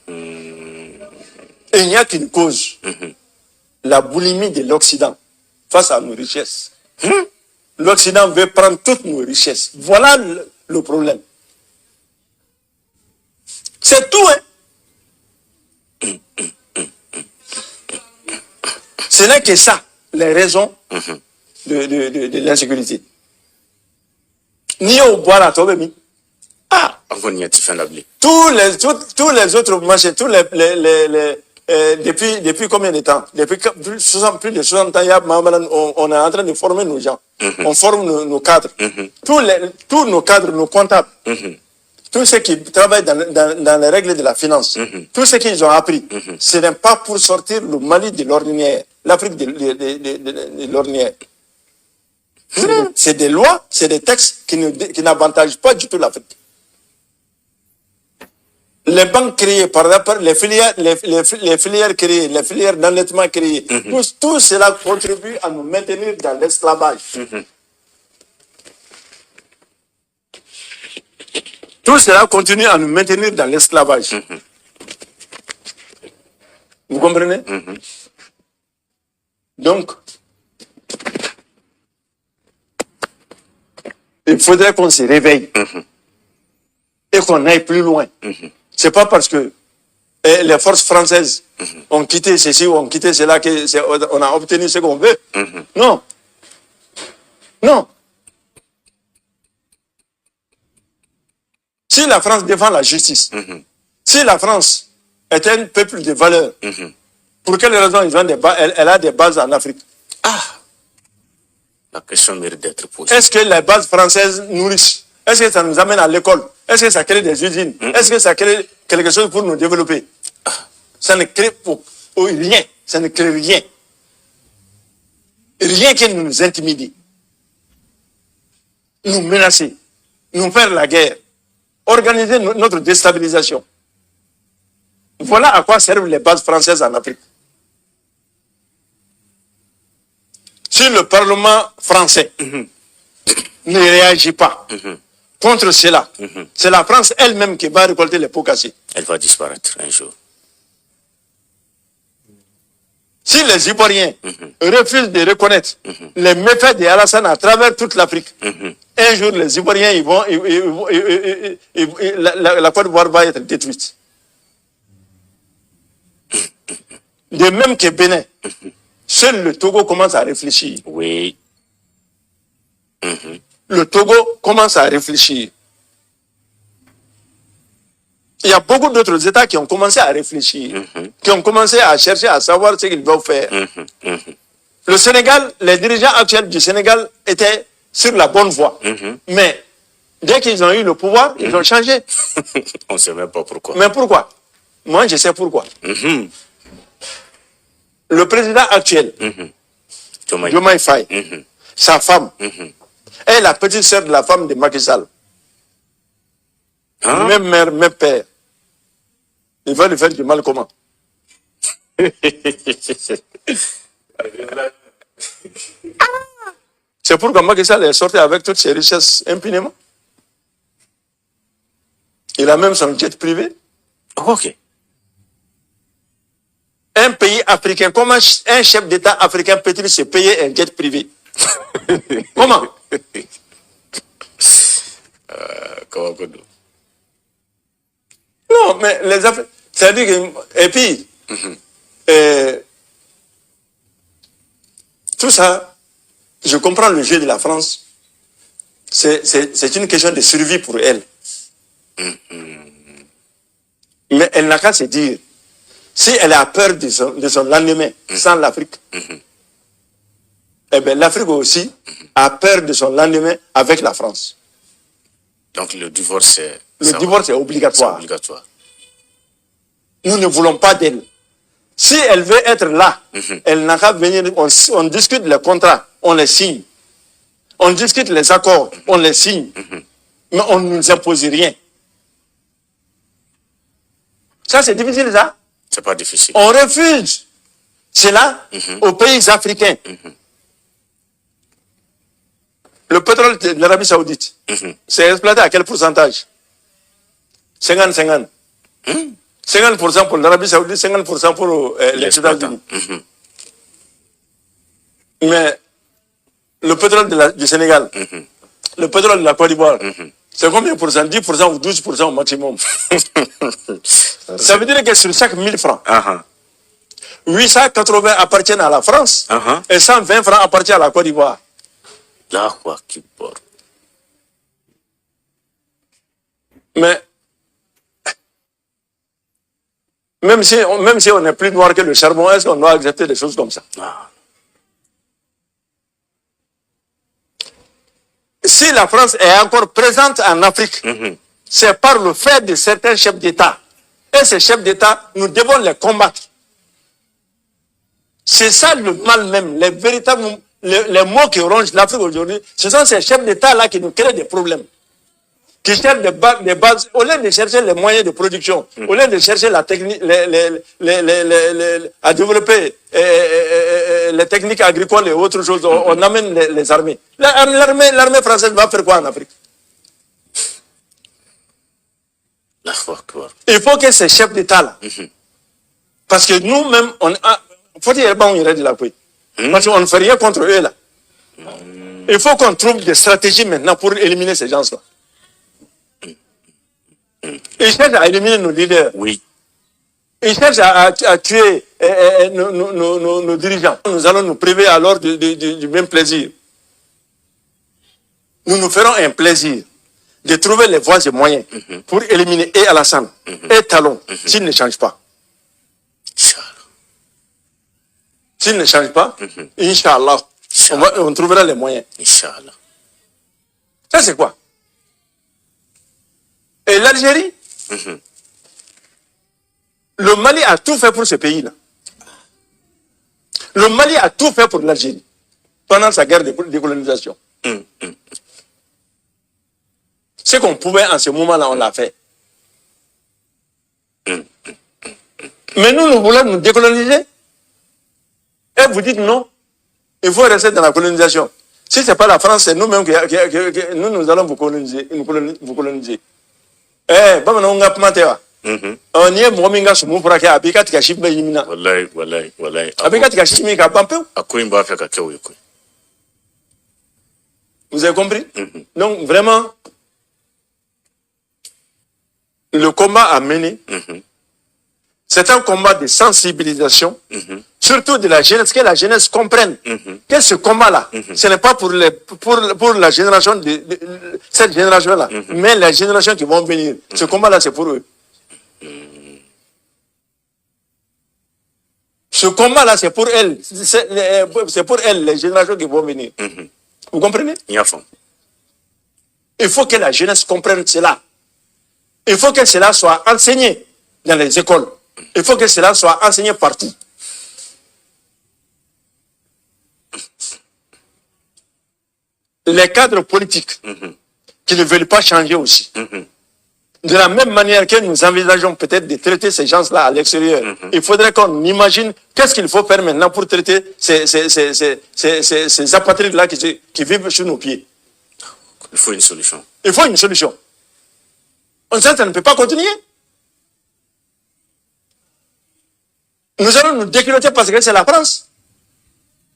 Et il n'y a qu'une cause. La boulimie de l'Occident face à nos richesses. L'Occident veut prendre toutes nos richesses. Voilà le problème. C'est tout, hein. Ce n'est que ça. les raisons de l'insécurité. Ni au bois la tombe, Ah, encore n'y a-t-il fait la blé. tous les autres marchés, depuis combien de temps? Depuis plus de 60 ans, on est en train de former nos gens. On forme nos cadres. Tous nos cadres, nos comptables, tous ceux qui travaillent dans les règles de la finance, tout ce qu'ils ont appris, ce n'est pas pour sortir le Mali de l'ornière, l'Afrique de l'ornière. C'est des lois, c'est des textes qui n'avantagent pas du tout l'Afrique. Les banques créées, par rapport, les filières créées, les filières d'endettement créées, tout cela contribue à nous maintenir dans l'esclavage. Tout cela continue à nous maintenir dans l'esclavage. Vous comprenez? Donc, il faudrait qu'on se réveille et qu'on aille plus loin. C'est pas parce que les forces françaises ont quitté ceci ou ont quitté cela qu'on a obtenu ce qu'on veut. Non. Non. Si la France défend la justice, si la France est un peuple de valeurs, pour quelle raison elle a des bases en Afrique? Ah, la question mérite d'être posée. Est-ce que les bases françaises nourrissent? Est-ce que ça nous amène à l'école? Est-ce que ça crée des usines? Est-ce que ça crée quelque chose pour nous développer? Ça ne crée rien. Ça ne crée rien. Rien qui nous intimide. Nous menacer. Nous faire la guerre. Organiser notre déstabilisation. Voilà à quoi servent les bases françaises en Afrique. Si le Parlement français ne réagit pas contre cela, c'est la France elle-même qui va récolter les pots cassés. Elle va disparaître un jour. Si les Ivoiriens refusent de reconnaître les méfaits de Alassane à travers toute l'Afrique, un jour les Ivoiriens, la Côte d'Ivoire va être détruite. De même que Bénin, seul le Togo commence à réfléchir. Oui. Le Togo commence à réfléchir. Il y a beaucoup d'autres États qui ont commencé à réfléchir, qui ont commencé à chercher à savoir ce qu'ils doivent faire. Le Sénégal, les dirigeants actuels du Sénégal étaient sur la bonne voie. Mais dès qu'ils ont eu le pouvoir, ils ont changé. On ne sait même pas pourquoi. Mais pourquoi? Moi, je sais pourquoi. Le président actuel, Diomaye Faye, sa femme, est la petite sœur de la femme de Macky Sall. Même mère, même père. Il va lui faire du mal comment? C'est pourquoi Macky Sall est sorti avec toutes ses richesses impunément. Il a même son jet privé. Ok. Un pays africain, comment un chef d'État africain peut-il se payer un jet privé? Comment? Non, mais les Africains, c'est-à-dire que, et puis, tout ça, je comprends le jeu de la France. C'est une question de survie pour elle. Mais elle n'a qu'à se dire, si elle a peur de son lendemain sans l'Afrique, eh bien l'Afrique aussi a peur de son lendemain avec la France. Donc le divorce est... Le divorce est obligatoire. C'est obligatoire. Nous ne voulons pas d'elle. Si elle veut être là, elle n'a qu'à venir, on discute les contrats, on les signe. On discute les accords, on les signe. Mais on ne nous impose rien. Ça, c'est difficile, ça? C'est pas difficile. On refuse cela aux pays africains. Le pétrole de l'Arabie Saoudite, c'est exploité à quel pourcentage? 50-50. 50% pour l'Arabie Saoudite, 50% pour les États-Unis. Mais le pétrole du Sénégal, le pétrole de la Côte d'Ivoire, c'est combien pour cent? 10% ou 12% au maximum. Ça veut dire que sur chaque 1000 francs, 880 appartiennent à la France et 120 francs appartiennent à la Côte d'Ivoire. Mais même si on est plus noir que le charbon, est-ce qu'on doit accepter des choses comme ça? Si la France est encore présente en Afrique, c'est par le fait de certains chefs d'État. Et ces chefs d'État, nous devons les combattre. C'est ça le mal même, les véritables les maux qui rongent l'Afrique aujourd'hui. Ce sont ces chefs d'État-là qui nous créent des problèmes. Qui cherchent des bases, au lieu de chercher les moyens de production, au lieu de chercher la technique, à développer les techniques agricoles et autres choses, on amène les armées. L'armée française va faire quoi en Afrique? Il faut que ces chefs d'État-là, parce que nous-mêmes, faut dire bon, il de la paix. Parce qu'on ne fait rien contre eux là. Il faut qu'on trouve des stratégies maintenant pour éliminer ces gens-là. Ils cherchent à éliminer nos leaders. Oui. Ils cherchent à tuer nos dirigeants. Nous allons nous priver alors du même plaisir. Nous nous ferons un plaisir de trouver les voies et moyens pour éliminer et Alassane et Talon s'ils ne changent pas. S'ils ne changent pas, Inch'Allah, on trouvera les moyens. Inch'Allah. Ça c'est quoi? Et l'Algérie, le Mali a tout fait pour ce pays-là. Le Mali a tout fait pour l'Algérie pendant sa guerre de décolonisation. Ce qu'on pouvait en ce moment-là, on l'a fait. Mais nous voulons nous décoloniser. Et vous dites non, il faut rester dans la colonisation. Si ce n'est pas la France, c'est nous-mêmes nous allons vous coloniser. Eh, on y est, Mominga Sumupuraka, Abika Tikashima Yimina. Wallahi. Abika Tikashimi Kapampeu. Vous avez compris? Donc, vraiment, le combat à mener, c'est un combat de sensibilisation, surtout de la jeunesse, que la jeunesse comprenne que ce combat-là, ce n'est pas pour la génération cette génération-là, mais les générations qui vont venir. Ce combat-là, c'est pour eux. Ce combat-là, c'est pour elles. C'est pour elles, les générations qui vont venir. Vous comprenez? Il faut que la jeunesse comprenne cela. Il faut que cela soit enseigné dans les écoles. Il faut que cela soit enseigné partout. Les cadres politiques qui ne veulent pas changer aussi. De la même manière que nous envisageons peut-être de traiter ces gens-là à l'extérieur, il faudrait qu'on imagine qu'est-ce qu'il faut faire maintenant pour traiter ces apatrides-là qui vivent sous nos pieds. Il faut une solution. Il faut une solution. Ça ne peut pas continuer. Nous allons nous déculoter parce que c'est la France.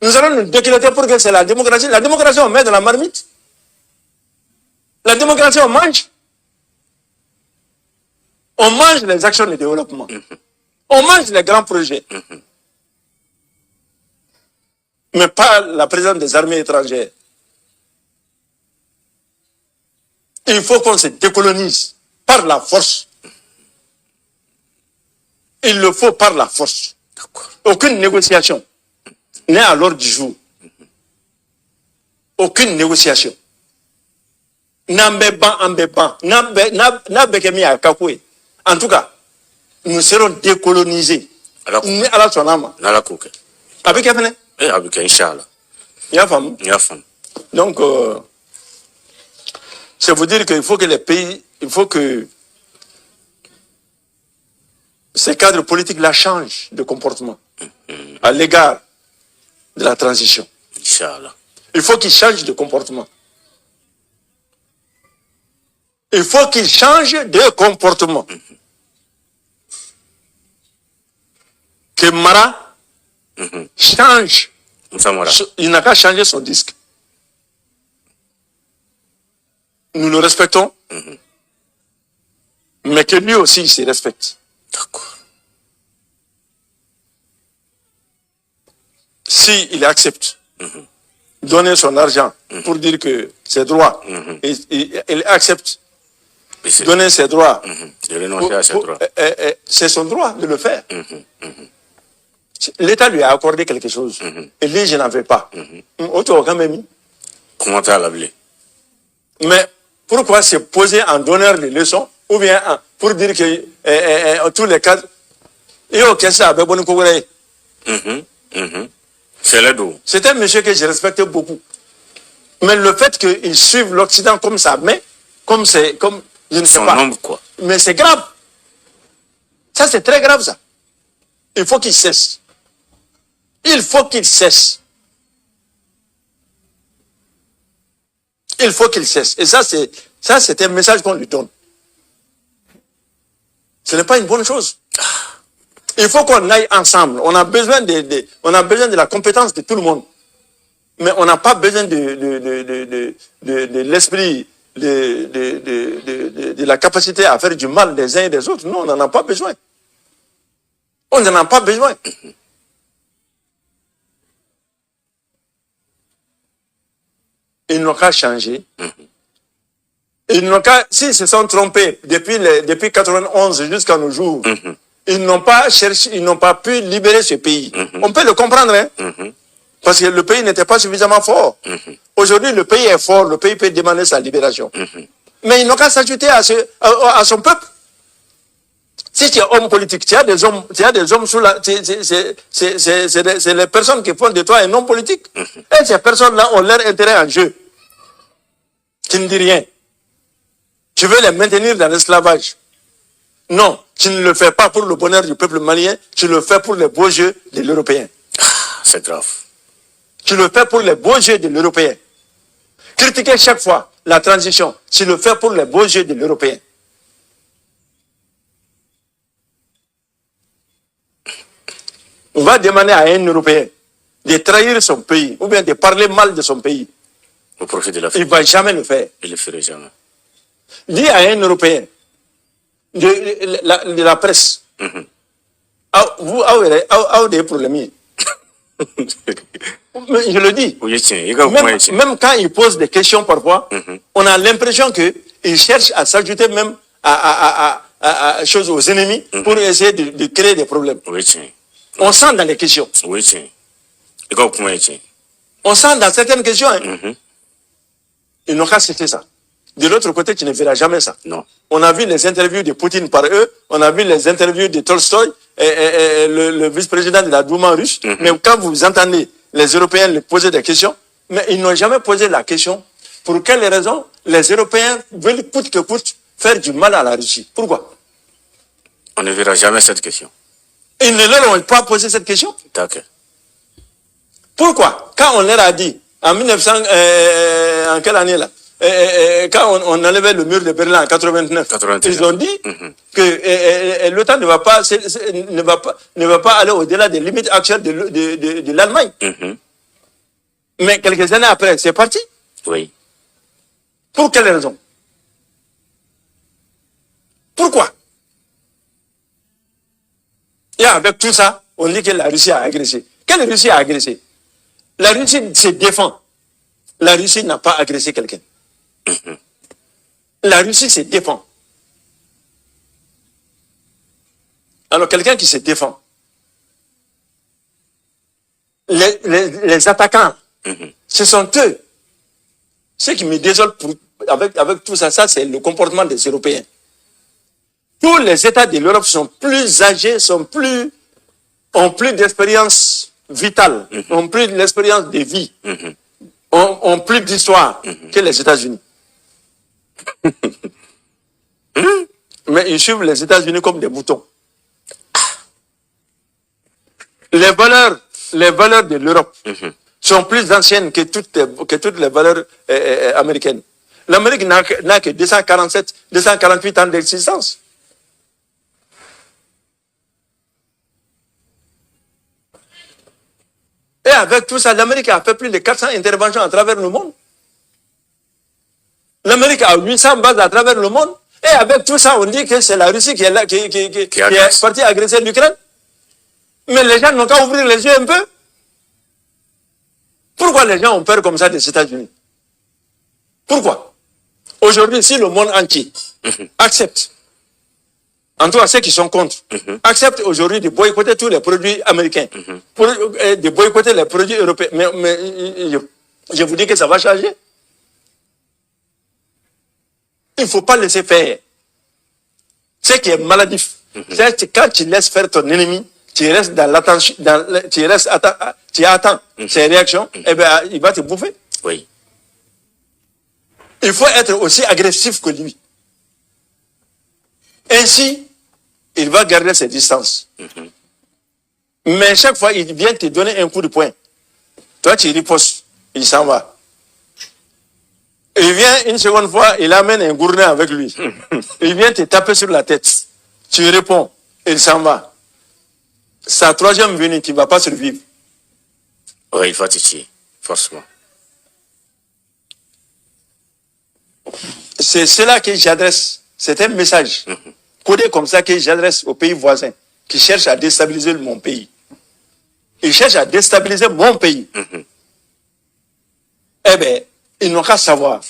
Nous allons nous déculoter pour que c'est la démocratie. La démocratie, on met dans la marmite. La démocratie, on mange. On mange les actions de développement. On mange les grands projets. Mais pas la présence des armées étrangères. Il faut qu'on se décolonise par la force. Il le faut par la force. Aucune négociation n'est à l'ordre du jour. Aucune négociation. En tout cas, nous serons décolonisés. Avec Inch'Allah. Donc, c'est vous dire qu'il faut que les pays, il faut que ces cadres politiques-là changent de comportement à l'égard de la transition. Inch'Allah. Il faut qu'ils changent de comportement. Il faut qu'ils changent de comportement. Que Mara change. Il n'a qu'à changer son disque. Nous le respectons, mais que lui aussi il se respecte. D'accord. s'il accepte donner son argent pour dire que ses droits, il accepte donner ses droits, de renoncer à ses droits. c'est son droit de le faire. L'État lui a accordé quelque chose. Et lui, je n'en veux pas. Comment tu as l'appelé? Mais pourquoi se poser en donneur de leçons ou bien pour dire que tous les cadres, c'est un monsieur que je respecte beaucoup. Mais le fait qu'il suive l'Occident comme ça, mais comme c'est, comme je ne sais Son pas. nombre, quoi. Mais c'est grave. Ça, c'est très grave, ça. Il faut qu'il cesse. Il faut qu'il cesse. Il faut qu'il cesse. Et ça, c'est un message qu'on lui donne. Ce n'est pas une bonne chose. Il faut qu'on aille ensemble. On a besoin de la compétence de tout le monde. Mais on n'a pas besoin de l'esprit, de la capacité à faire du mal des uns et des autres. Non, on n'en a pas besoin. On n'en a pas besoin. Ils n'ont qu'à changer. Ils n'ont qu'à, s'ils se sont trompés depuis 91 jusqu'à nos jours, ils n'ont pas cherché, ils n'ont pas pu libérer ce pays. On peut le comprendre, hein? Parce que le pays n'était pas suffisamment fort. Aujourd'hui, le pays est fort, le pays peut demander sa libération. Mais ils n'ont qu'à s'ajouter à son peuple. Si tu es homme politique, tu as des hommes sous la... C'est les personnes qui font de toi un homme politique. Et ces personnes-là ont leur intérêt en jeu. Tu ne dis rien. Tu veux les maintenir dans l'esclavage. Non, tu ne le fais pas pour le bonheur du peuple malien, tu le fais pour les beaux yeux de l'Européen. C'est grave. Tu le fais pour les beaux yeux de l'Européen. Critiquer chaque fois la transition, tu le fais pour les beaux yeux de l'Européen. On va demander à un Européen de trahir son pays ou bien de parler mal de son pays. Au profit de la Il ne va jamais le faire. Il ne le ferait jamais. Dis à un Européen de la presse, vous avez des problèmes. Je le dis. Même quand il pose des questions parfois, on a l'impression qu'il cherche à s'ajouter même à choses aux ennemis pour essayer de créer des problèmes. On sent dans les questions. On sent dans certaines questions. Hein. Ils n'ont qu'à citer ça. De l'autre côté, tu ne verras jamais ça. Non. On a vu les interviews de Poutine par eux, on a vu les interviews de Tolstoï, et le vice-président de la Douma russe. Mais quand vous entendez les Européens lui poser des questions, mais ils n'ont jamais posé la question pour quelles raisons les Européens veulent coûte que coûte faire du mal à la Russie. Pourquoi? On ne verra jamais cette question. Ils ne leur ont pas posé cette question. D'accord. Pourquoi? Quand on leur a dit, en 1900, en quelle année là? Quand on enlevait le mur de Berlin en 89, ils ont dit que l'OTAN ne va pas aller au-delà des limites actuelles de l'Allemagne. Mais quelques années après, c'est parti. Oui. Pour quelle raison? Pourquoi? Et avec tout ça, on dit que la Russie a agressé. Quelle Russie a agressé? La Russie se défend. La Russie n'a pas agressé quelqu'un. La Russie se défend. Alors quelqu'un qui se défend, les attaquants, ce sont eux. Ce qui me désole avec tout ça, c'est le comportement des Européens. Tous les États de l'Europe sont plus âgés, ont plus d'expérience vitale, ont plus d'expérience de vie, ont plus d'histoire que les États-Unis. Mais ils suivent les États-Unis comme des boutons. Les valeurs de l'Europe sont plus anciennes que toutes les valeurs américaines. L'Amérique n'a que 248 ans d'existence. Et avec tout ça, l'Amérique a fait plus de 400 interventions à travers le monde. L'Amérique a 800 bases à travers le monde. Et avec tout ça, on dit que c'est la Russie qui est partie agresser l'Ukraine. Mais les gens n'ont qu'à ouvrir les yeux un peu. Pourquoi les gens ont peur comme ça des États-Unis? Pourquoi? Aujourd'hui, si le monde entier accepte, en tout cas ceux qui sont contre, acceptent aujourd'hui de boycotter tous les produits américains, de boycotter les produits européens, mais je vous dis que ça va changer. Il ne faut pas laisser faire. Ce qui est maladif, c'est que quand tu laisses faire ton ennemi, tu restes dans l'attention, tu attends ses réactions, et bien il va te bouffer. Oui. Il faut être aussi agressif que lui. Ainsi, il va garder ses distances. Mais chaque fois, il vient te donner un coup de poing. Toi, tu ripostes, il s'en va. Il vient une seconde fois, il amène un gournet avec lui. Il vient te taper sur la tête. Tu réponds, il s'en va. Sa troisième venue, tu ne vas pas survivre. Oui, il va te tuer, forcément. C'est cela que j'adresse. C'est un message codé comme ça que j'adresse aux pays voisins qui cherchent à déstabiliser mon pays. Ils cherchent à déstabiliser mon pays. Eh bien, ils n'ont qu'à savoir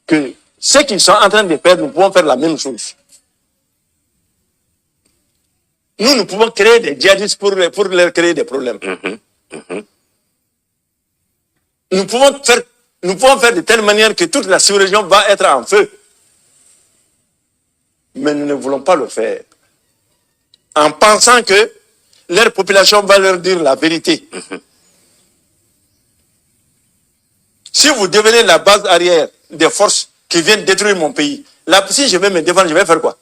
que ceux qui sont en train de perdre, nous pouvons faire la même chose. Nous pouvons créer des djihadistes pour leur créer des problèmes. Nous pouvons faire de telle manière que toute la sous-région va être en feu. Mais nous ne voulons pas le faire. En pensant que leur population va leur dire la vérité. Si vous devenez la base arrière des forces qui viennent détruire mon pays, là, si je vais me défendre, je vais faire quoi?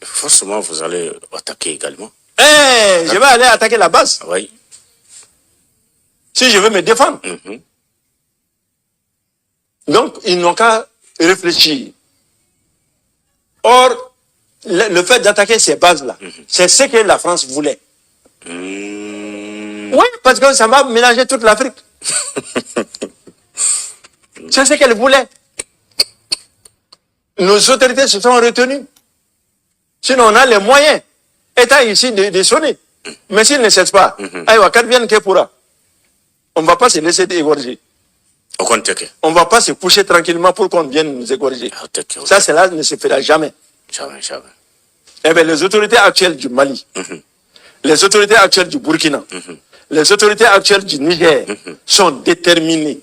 Forcément, vous allez attaquer également. Je vais aller attaquer la base. Oui. Si je veux me défendre. Donc, ils n'ont qu'à réfléchir. Or, le fait d'attaquer ces bases-là, c'est ce que la France voulait. Oui, parce que ça va mélanger toute l'Afrique. C'est ce qu'elle voulait. Nos autorités se sont retenues. Sinon, on a les moyens, État ici, de sonner. Mais s'ils ne cessent pas, quand viennent que pourra, on ne va pas se laisser égorger. On ne va pas se coucher tranquillement pour qu'on vienne nous égorger. Ça, cela ne se fera jamais. Jamais. Eh bien, les autorités actuelles du Mali, les autorités actuelles du Burkina, les autorités actuelles du Niger sont déterminées.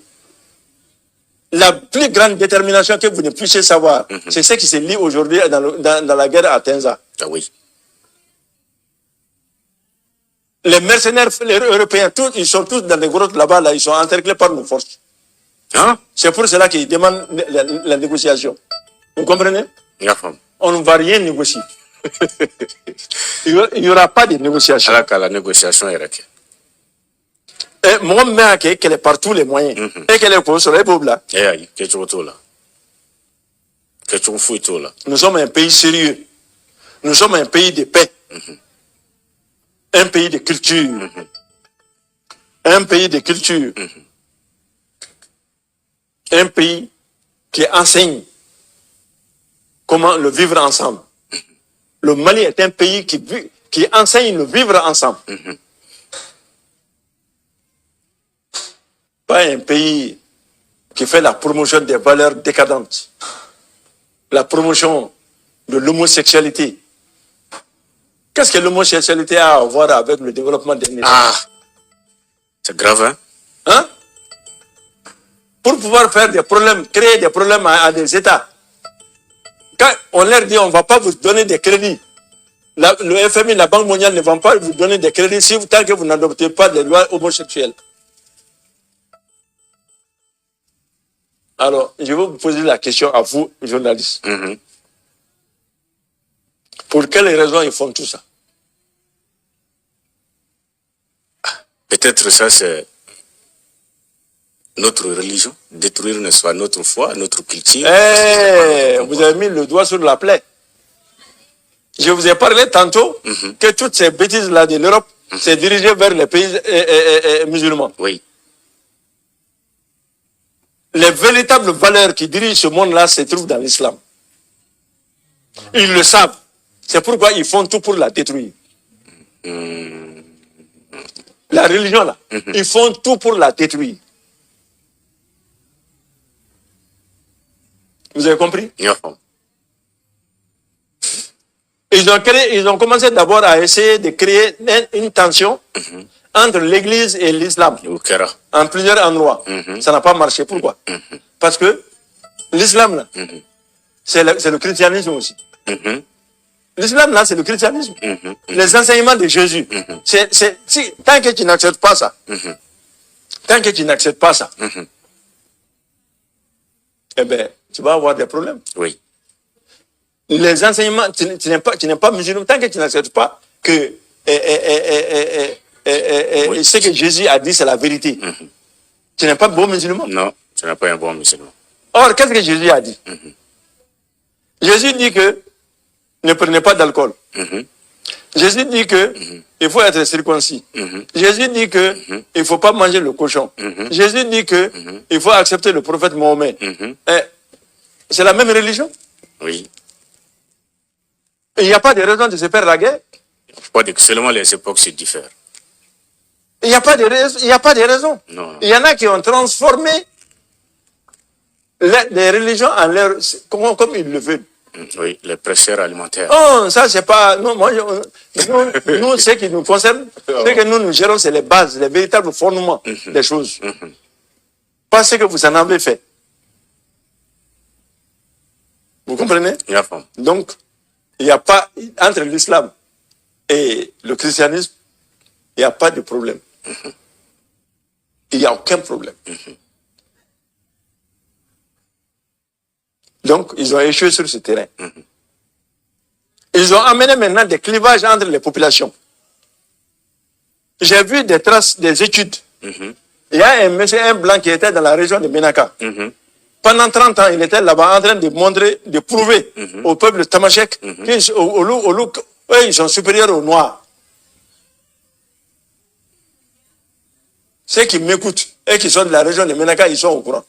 La plus grande détermination que vous ne puissiez savoir, c'est ce qui se lit aujourd'hui dans la guerre à Tenza. Ah oui. Les mercenaires les européens, ils sont tous dans les grottes là-bas, là, ils sont encerclés par nos forces. Hein? C'est pour cela qu'ils demandent la négociation. Vous comprenez? On ne va rien négocier. Il n'y aura pas de négociation. La négociation est raquée. Moi, je qu'elle est par tous les moyens. Et qu'elle est pour cela, là. Nous sommes un pays sérieux. Nous sommes un pays de paix. Un pays de culture. Un pays de culture. Un pays qui enseigne comment le vivre ensemble. Le Mali est un pays qui enseigne le vivre ensemble. Pas un pays qui fait la promotion des valeurs décadentes. La promotion de l'homosexualité. Qu'est-ce que l'homosexualité a à voir avec le développement des nations? C'est grave, hein? Hein? Pour pouvoir faire des problèmes, créer des problèmes à des États. Quand on leur dit on ne va pas vous donner des crédits, le FMI, la Banque mondiale ne vont pas vous donner des crédits tant que vous n'adoptez pas des lois homosexuelles. Alors, je vais vous poser la question à vous, journalistes. Pour quelles raisons ils font tout ça? Peut-être ça, c'est notre religion, détruire, n'est-ce pas, notre foi, notre culture. Vous avez mis le doigt sur la plaie. Je vous ai parlé tantôt que toutes ces bêtises-là de l'Europe, c'est dirigé vers les pays musulmans. Oui. Les véritables valeurs qui dirigent ce monde-là se trouvent dans l'islam. Ils le savent. C'est pourquoi ils font tout pour la détruire. La religion, là, ils font tout pour la détruire. Vous avez compris? Ils ont commencé d'abord à essayer de créer une tension entre l'Église et l'islam en plusieurs endroits. Ça n'a pas marché. Pourquoi? Parce que l'islam, là, c'est le christianisme aussi. L'islam, là, c'est le christianisme. Les enseignements de Jésus. Tant que tu n'acceptes pas ça, eh bien, tu vas avoir des problèmes. Oui. Les enseignements, tu n'es pas musulman, tant que tu n'acceptes pas que ce que Jésus a dit, c'est la vérité. Tu n'es pas bon musulman. Non, tu n'es pas un bon musulman. Or, qu'est-ce que Jésus a dit? Jésus dit que ne prenez pas d'alcool. Jésus dit que il faut être circoncis. Jésus dit que il faut pas manger le cochon. Jésus dit que il faut accepter le prophète Mohammed. C'est la même religion? Oui. Il n'y a pas de raison de se faire la guerre? Pas que seulement les époques se diffèrent. Il n'y a pas de raison. Non. Il y en a qui ont transformé les religions en leur, comme ils le veulent. Oui, les presseurs alimentaires. Oh, ça c'est pas... Non, nous, ce qui nous concerne, ce que nous gérons, c'est les bases, les véritables fondements des choses. Pas ce que vous en avez fait. Vous comprenez? Donc, il n'y a pas, entre l'islam et le christianisme, il n'y a pas de problème. Il n'y a aucun problème. Donc, ils ont échoué sur ce terrain. Ils ont amené maintenant des clivages entre les populations. J'ai vu des traces, des études. Il y a un monsieur, un blanc qui était dans la région de Ménaka. Pendant 30 ans, il était là-bas en train de montrer, de prouver au peuple tamashek qu'ils ils sont supérieurs aux Noirs. Ceux qui m'écoutent et qui sont de la région de Ménaka, ils sont au courant.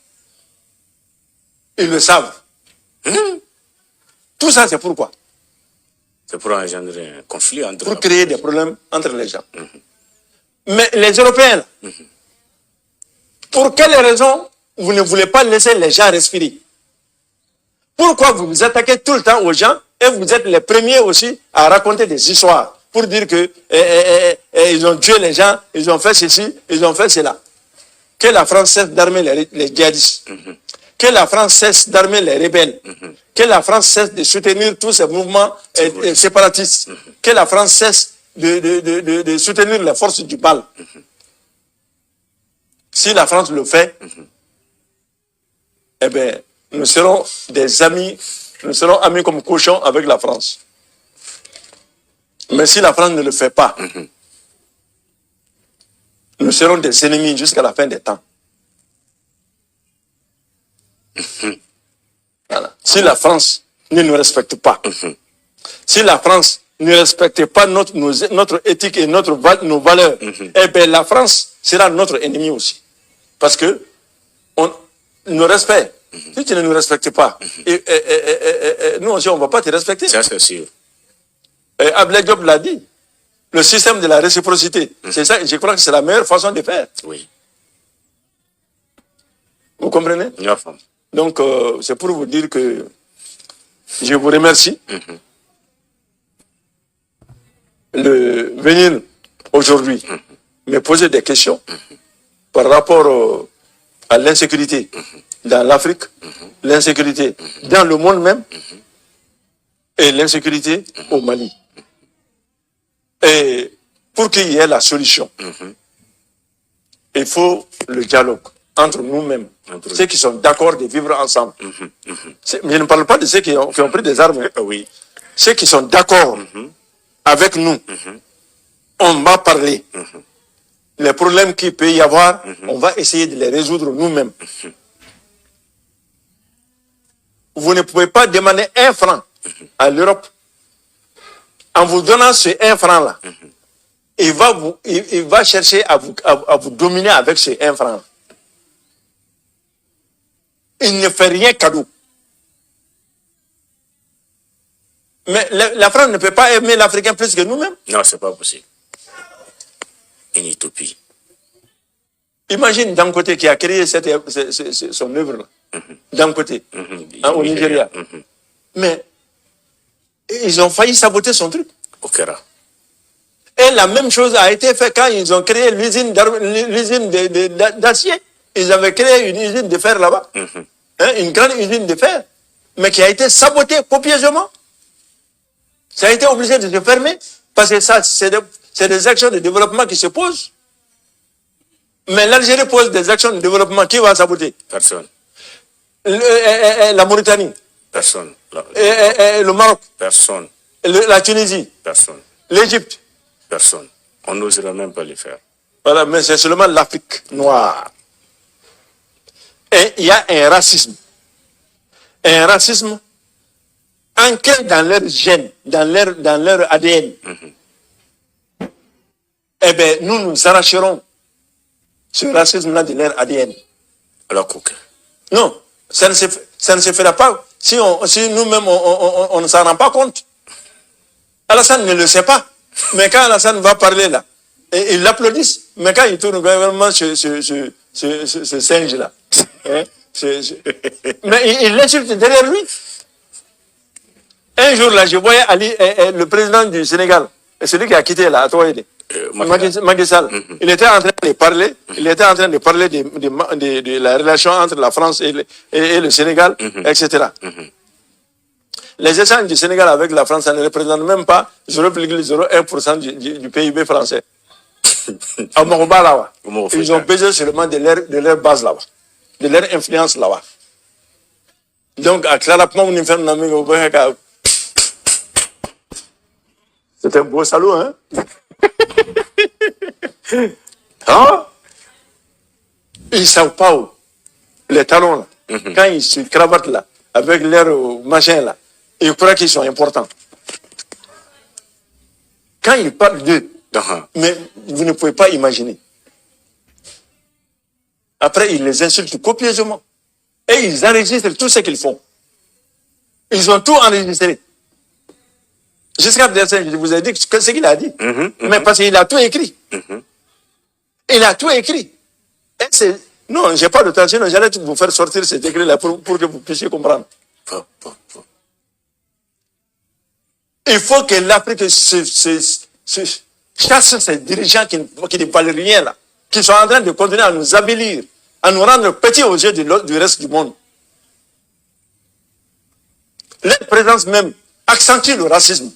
Ils le savent. Tout ça, c'est pourquoi? C'est pour engendrer un conflit entre... Pour créer des problèmes entre les gens. Mais les Européens, pour quelles raisons vous ne voulez pas laisser les gens respirer? Pourquoi vous vous attaquez tout le temps aux gens et vous êtes les premiers aussi à raconter des histoires pour dire que ils ont tué les gens, ils ont fait ceci, ils ont fait cela? Que la France cesse d'armer les djihadistes. Que la France cesse d'armer les rebelles. Que la France cesse de soutenir tous ces mouvements séparatistes. Que la France cesse de soutenir les forces du bal. Si la France le fait, eh bien, nous serons des amis, nous serons amis comme cochons avec la France. Mais si la France ne le fait pas, nous serons des ennemis jusqu'à la fin des temps. Voilà. Si la France ne nous respecte pas, si la France ne respecte pas notre éthique et nos valeurs, eh bien la France sera notre ennemi aussi. Parce que nous respect. Si tu ne nous respectes pas, nous aussi on ne va pas te respecter. Ça c'est sûr. Ablaye Diop l'a dit. Le système de la réciprocité, c'est ça, je crois que c'est la meilleure façon de faire. Oui. Vous comprenez? Donc, c'est pour vous dire que je vous remercie de venir aujourd'hui me poser des questions par rapport à l'insécurité dans l'Afrique, l'insécurité dans le monde même et l'insécurité au Mali. Et pour qu'il y ait la solution, il faut le dialogue entre nous-mêmes, ceux qui sont d'accord de vivre ensemble. Je ne parle pas de ceux qui ont pris des armes. Oui. Ceux qui sont d'accord avec nous, on va parler. Les problèmes qu'il peut y avoir, on va essayer de les résoudre nous-mêmes. Vous ne pouvez pas demander 1 franc à l'Europe. En vous donnant ce 1 franc-là, il va chercher à vous dominer avec ce 1 franc. Il ne fait rien cadeau. Mais la France ne peut pas aimer l'Africain plus que nous-mêmes. Non, c'est pas possible. Une utopie. Imagine Dangote qui a créé son œuvre-là. Dangote, au Nigeria. Mais ils ont failli saboter son truc. Okera. Et la même chose a été faite quand ils ont créé l'usine d'acier. Ils avaient créé une usine de fer là-bas. Une grande usine de fer. Mais qui a été sabotée copieusement. Ça a été obligé de se fermer. Parce que ça, c'est des actions de développement qui se posent. Mais l'Algérie pose des actions de développement. Qui va saboter? Personne. La Mauritanie. Personne. Le Maroc. Personne. La Tunisie. Personne. L'Égypte. Personne. On n'oserait même pas le faire. Voilà, mais c'est seulement l'Afrique noire. Et il y a un racisme. Un racisme ancré dans leur gène, dans leur ADN. Eh bien, nous arracherons ce racisme-là de leur ADN. Alors, Kouké. Non, ça ne se fera pas si nous-mêmes on ne s'en rend pas compte. Alassane ne le sait pas. Mais quand Alassane va parler là, et ils l'applaudissent, mais quand il tourne vraiment ce singe-là, mais il l'insulte derrière lui. Un jour là, je voyais Ali, le président du Sénégal, celui qui a quitté là, à Touaïdé, Macky Sall, il était en train de parler, de la relation entre la France et le Sénégal, etc. Les échanges du Sénégal avec la France, ça ne représente même pas 0,01% du PIB français. À Morouba là-bas. Ils ont besoin seulement de leur base là-bas, de leur influence là-bas. Donc, à Clarapon, on fait un ami au Boyaka. C'est un beau salaud, hein? Hein? Ils ne savent pas où. Les talons là. Quand ils se cravatent là, avec leur machin là, ils croient qu'ils sont importants. Quand ils parlent d'eux, mais vous ne pouvez pas imaginer. Après, ils les insultent copieusement. Et ils enregistrent tout ce qu'ils font. Ils ont tout enregistré. Jusqu'à présent, je vous ai dit ce qu'il a dit. Mais parce qu'il a tout écrit. Il a tout écrit. Et non, je n'ai pas de temps, sinon j'allais vous faire sortir cet écrit-là pour que vous puissiez comprendre. Il faut que l'Afrique chasse ces dirigeants qui ne valent rien là, qui sont en train de continuer à nous avilir, à nous rendre petits aux yeux du reste du monde. Leur présence même accentue le racisme.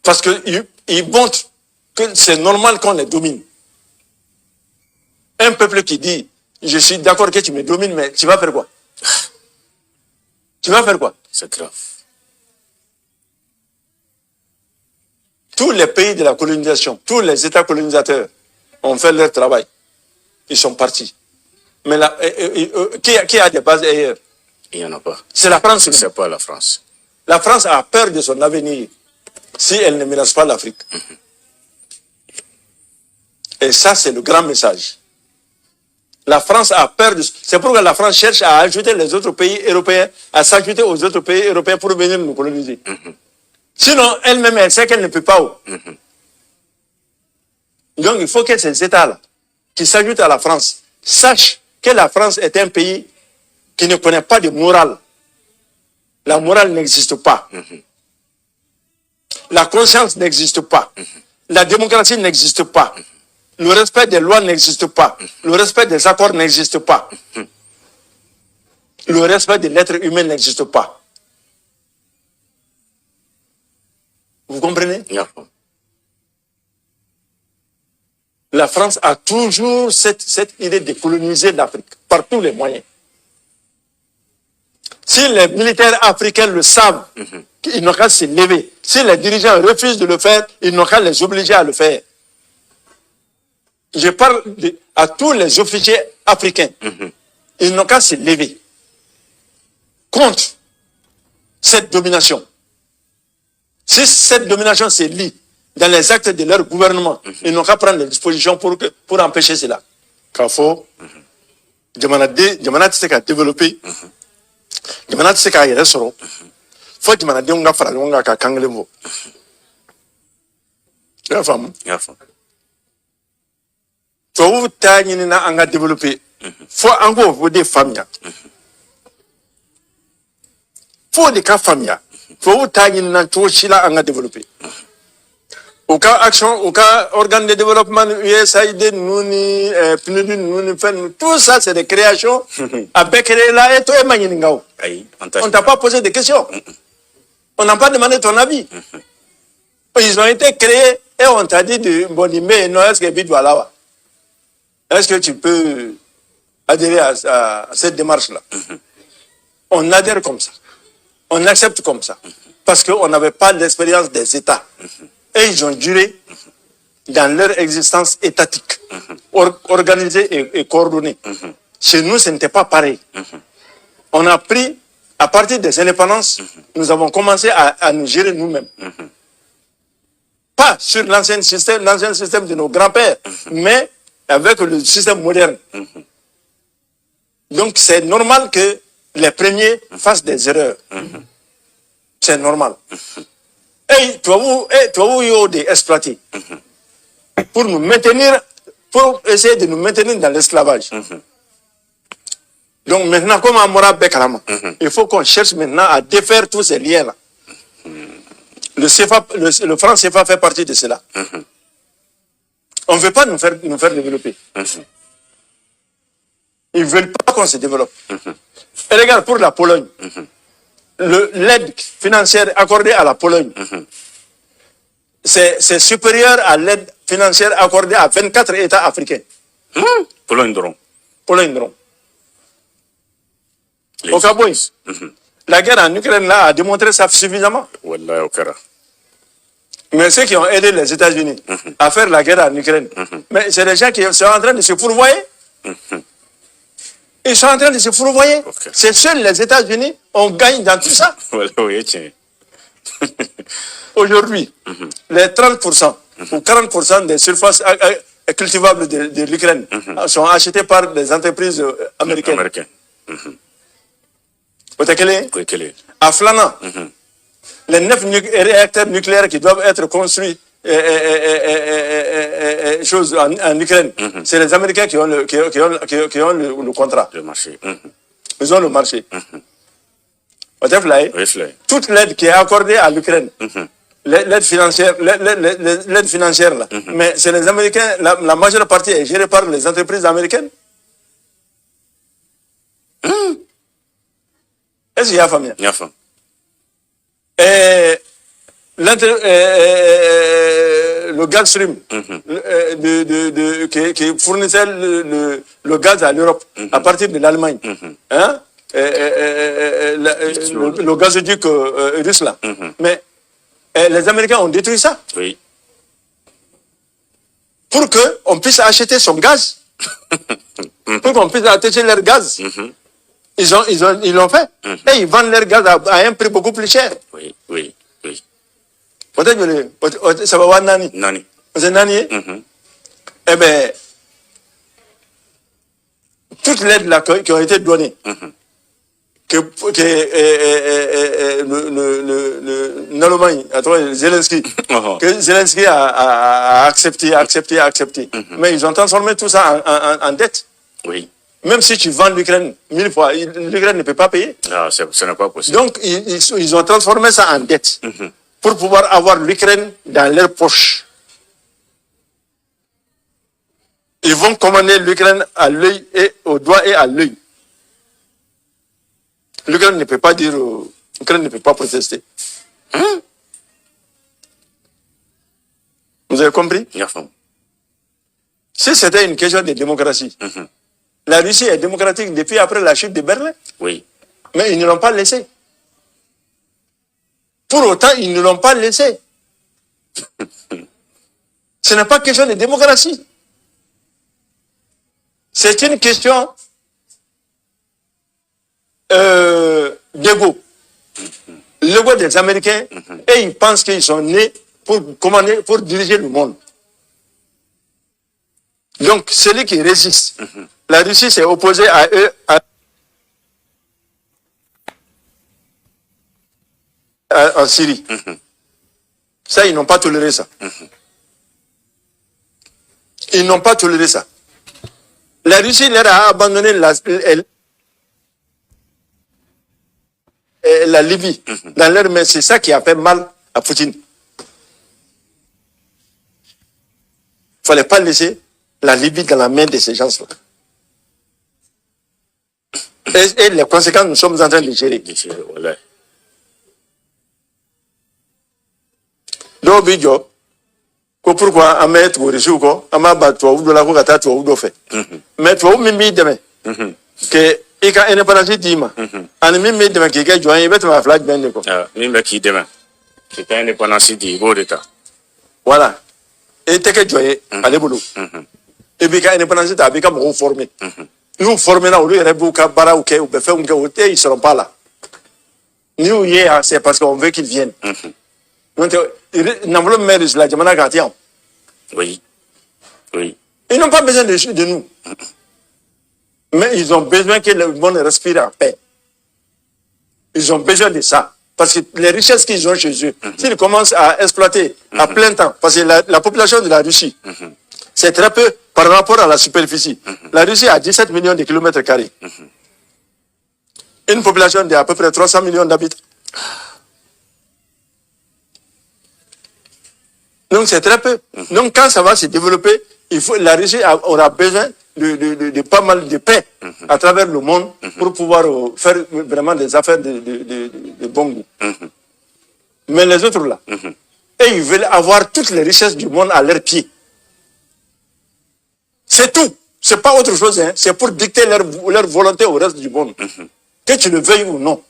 Parce qu'ils montrent que c'est normal qu'on les domine. Un peuple qui dit, je suis d'accord que tu me domines, mais tu vas faire quoi? Tu vas faire quoi? C'est grave. Tous les pays de la colonisation, tous les États colonisateurs ont fait leur travail. Ils sont partis. Mais là, qui a des bases ailleurs? Il n'y en a pas. C'est la France. C'est pas la France. La France a peur de son avenir si elle ne menace pas l'Afrique. Et ça, c'est le grand message. La France a peur de... C'est pourquoi la France cherche à ajouter les autres pays européens, à s'ajouter aux autres pays européens pour venir nous coloniser. Sinon, elle-même, elle sait qu'elle ne peut pas. Donc, il faut que ces États-là, qui s'ajoutent à la France, sachent que la France est un pays qui ne connaît pas de morale. La morale n'existe pas. La conscience n'existe pas. La démocratie n'existe pas. Le respect des lois n'existe pas. Le respect des accords n'existe pas. Le respect de l'être humain n'existe pas. Vous comprenez? La France a toujours cette idée de coloniser l'Afrique par tous les moyens. Si les militaires africains le savent, ils n'ont qu'à se lever. Si les dirigeants refusent de le faire, ils n'ont qu'à les obliger à le faire. Je parle à tous les officiers africains. Ils n'ont qu'à se lever contre cette domination. Si cette domination se lie dans les actes de leur gouvernement, ils n'ont qu'à prendre des dispositions pour empêcher cela. Kafo, Jamana tse ka développer, Jamana tse ka yere soro, faut Jamana de nga fara nga ka kanglembo. La femme. Ya fam. Faut tailler na anga développer. Faut encore vous des familles. Faut des cas familles. Faut tailler na tout chila anga développer. Au cas action, au cas organe de développement, USAID, Nouni, PNUD, Nouni, tout ça c'est des créations. Avec là et toi et Maningao. Aïe, On t'a pas posé de questions. On n'a pas demandé ton avis. Ils ont été créés et on t'a dit de Bonimé, non, est-ce que tu peux adhérer à cette démarche-là? On adhère comme ça. On accepte comme ça. Parce qu'on n'avait pas l'expérience des États. Et ils ont duré dans leur existence étatique, organisée et coordonnée. Chez nous, ce n'était pas pareil. On a pris, à partir des indépendances, nous avons commencé à nous gérer nous-mêmes. Pas sur l'ancien système de nos grands-pères, mais avec le système moderne. Donc c'est normal que les premiers fassent des erreurs. C'est normal. Et toi, vous exploiter pour nous maintenir, pour essayer de nous maintenir dans l'esclavage. Donc maintenant, comme Amora Bekarama, il faut qu'on cherche maintenant à défaire tous ces liens-là. Le franc CFA fait partie de cela. On ne veut pas nous faire développer. Ils ne veulent pas qu'on se développe. Et regarde, pour la Pologne, l'aide financière accordée à la Pologne, c'est supérieur à l'aide financière accordée à 24 États africains. Pologne Dron. Au Gabon, la guerre en Ukraine là, a démontré ça suffisamment. Wallahi Okara. Mais ceux qui ont aidé les États-Unis à faire la guerre en Ukraine, mais c'est des gens qui sont en train de se fourvoyer. Ils sont en train de se fourvoyer. Okay. C'est seuls les États-Unis on gagne dans tout ça. Aujourd'hui, les 30% ou 40% des surfaces cultivables de l'Ukraine sont achetées par des entreprises américaines. À Flana, les 9 réacteurs nucléaires qui doivent être construits en Ukraine, c'est les Américains qui ont le contrat. Le marché. Ils ont le marché. Toute l'aide qui est accordée à l'Ukraine, l'aide financière là, mais c'est les Américains, la majeure partie est gérée par les entreprises américaines. Est-ce qu'il y a famille? Il y a famille. Le Gaz Stream qui fournissait le gaz à l'Europe à partir de l'Allemagne, le gazoduc russe là. Mais les Américains ont détruit ça. Oui. Pour qu'on puisse acheter son gaz. Pour qu'on puisse acheter leur gaz. Ils l'ont fait. Et ils vendent leur gaz à un prix beaucoup plus cher. Oui. Peut-être ça va voir Nani. C'est Nani. Eh bien, toute l'aide là qui a été donnée, que l'Allemagne, Zelensky, que Zelensky a accepté. Mais ils ont transformé tout ça en dette. Oui. Même si tu vends l'Ukraine 1000 fois, l'Ukraine ne peut pas payer. Ah, ce n'est pas possible. Donc, ils ont transformé ça en dette pour pouvoir avoir l'Ukraine dans leur poche. Ils vont commander l'Ukraine à l'œil et au doigt et à l'œil. L'Ukraine ne peut pas dire, l'Ukraine ne peut pas protester. Vous avez compris? Si c'était une question de démocratie, la Russie est démocratique depuis après la chute de Berlin. Oui. Mais ils ne l'ont pas laissé. Pour autant, ils ne l'ont pas laissé. Ce n'est pas question de démocratie. C'est une question d'ego. L'ego des Américains, et ils pensent qu'ils sont nés pour commander, pour diriger le monde. Donc, celui qui résiste, la Russie s'est opposée à eux en Syrie. Ça, ils n'ont pas toléré ça. Ils n'ont pas toléré ça. La Russie leur a abandonné la Libye dans leur main. C'est ça qui a fait mal à Poutine. Il ne fallait pas laisser la Libye dans la main de ces gens-là. Et les conséquences, nous sommes en train de gérer. Voilà. Donc, Bidjo, pourquoi on met au réseau, on m'a battu au de la Gata, au de fait. Mais toi, Mimi demain, que il y a une indépendance d'Ima. En Mimi demain, qui est joint, il va te ma flag ben de quoi. Mimi qui demain. C'est une indépendance d'État. Voilà. Et t'es que joyeux, allez boulot. Et puis, il y a une indépendance d'État, avec un mot formé. Nous formons là, au lieu de faire bara ou que, ou faire un ils ne seront pas là. Nous, hier, c'est parce qu'on veut qu'ils viennent. Donc, n'enveloppe mais de la Jamana Gatian. Oui. Oui. Ils n'ont pas besoin de nous. Mais ils ont besoin que le monde respire en paix. Ils ont besoin de ça. Parce que les richesses qu'ils ont chez eux, s'ils commencent à exploiter à plein temps, parce que la population de la Russie, c'est très peu par rapport à la superficie. La Russie a 17 millions de kilomètres carrés. Une population d'à peu près 300 millions d'habitants. Donc c'est très peu. Donc quand ça va se développer, la Russie aura besoin de pas mal de paix à travers le monde pour pouvoir faire vraiment des affaires de bon goût. Mais les autres là, et ils veulent avoir toutes les richesses du monde à leurs pieds. C'est tout. C'est pas autre chose. Hein. C'est pour dicter leur volonté au reste du monde. Que tu le veuilles ou non.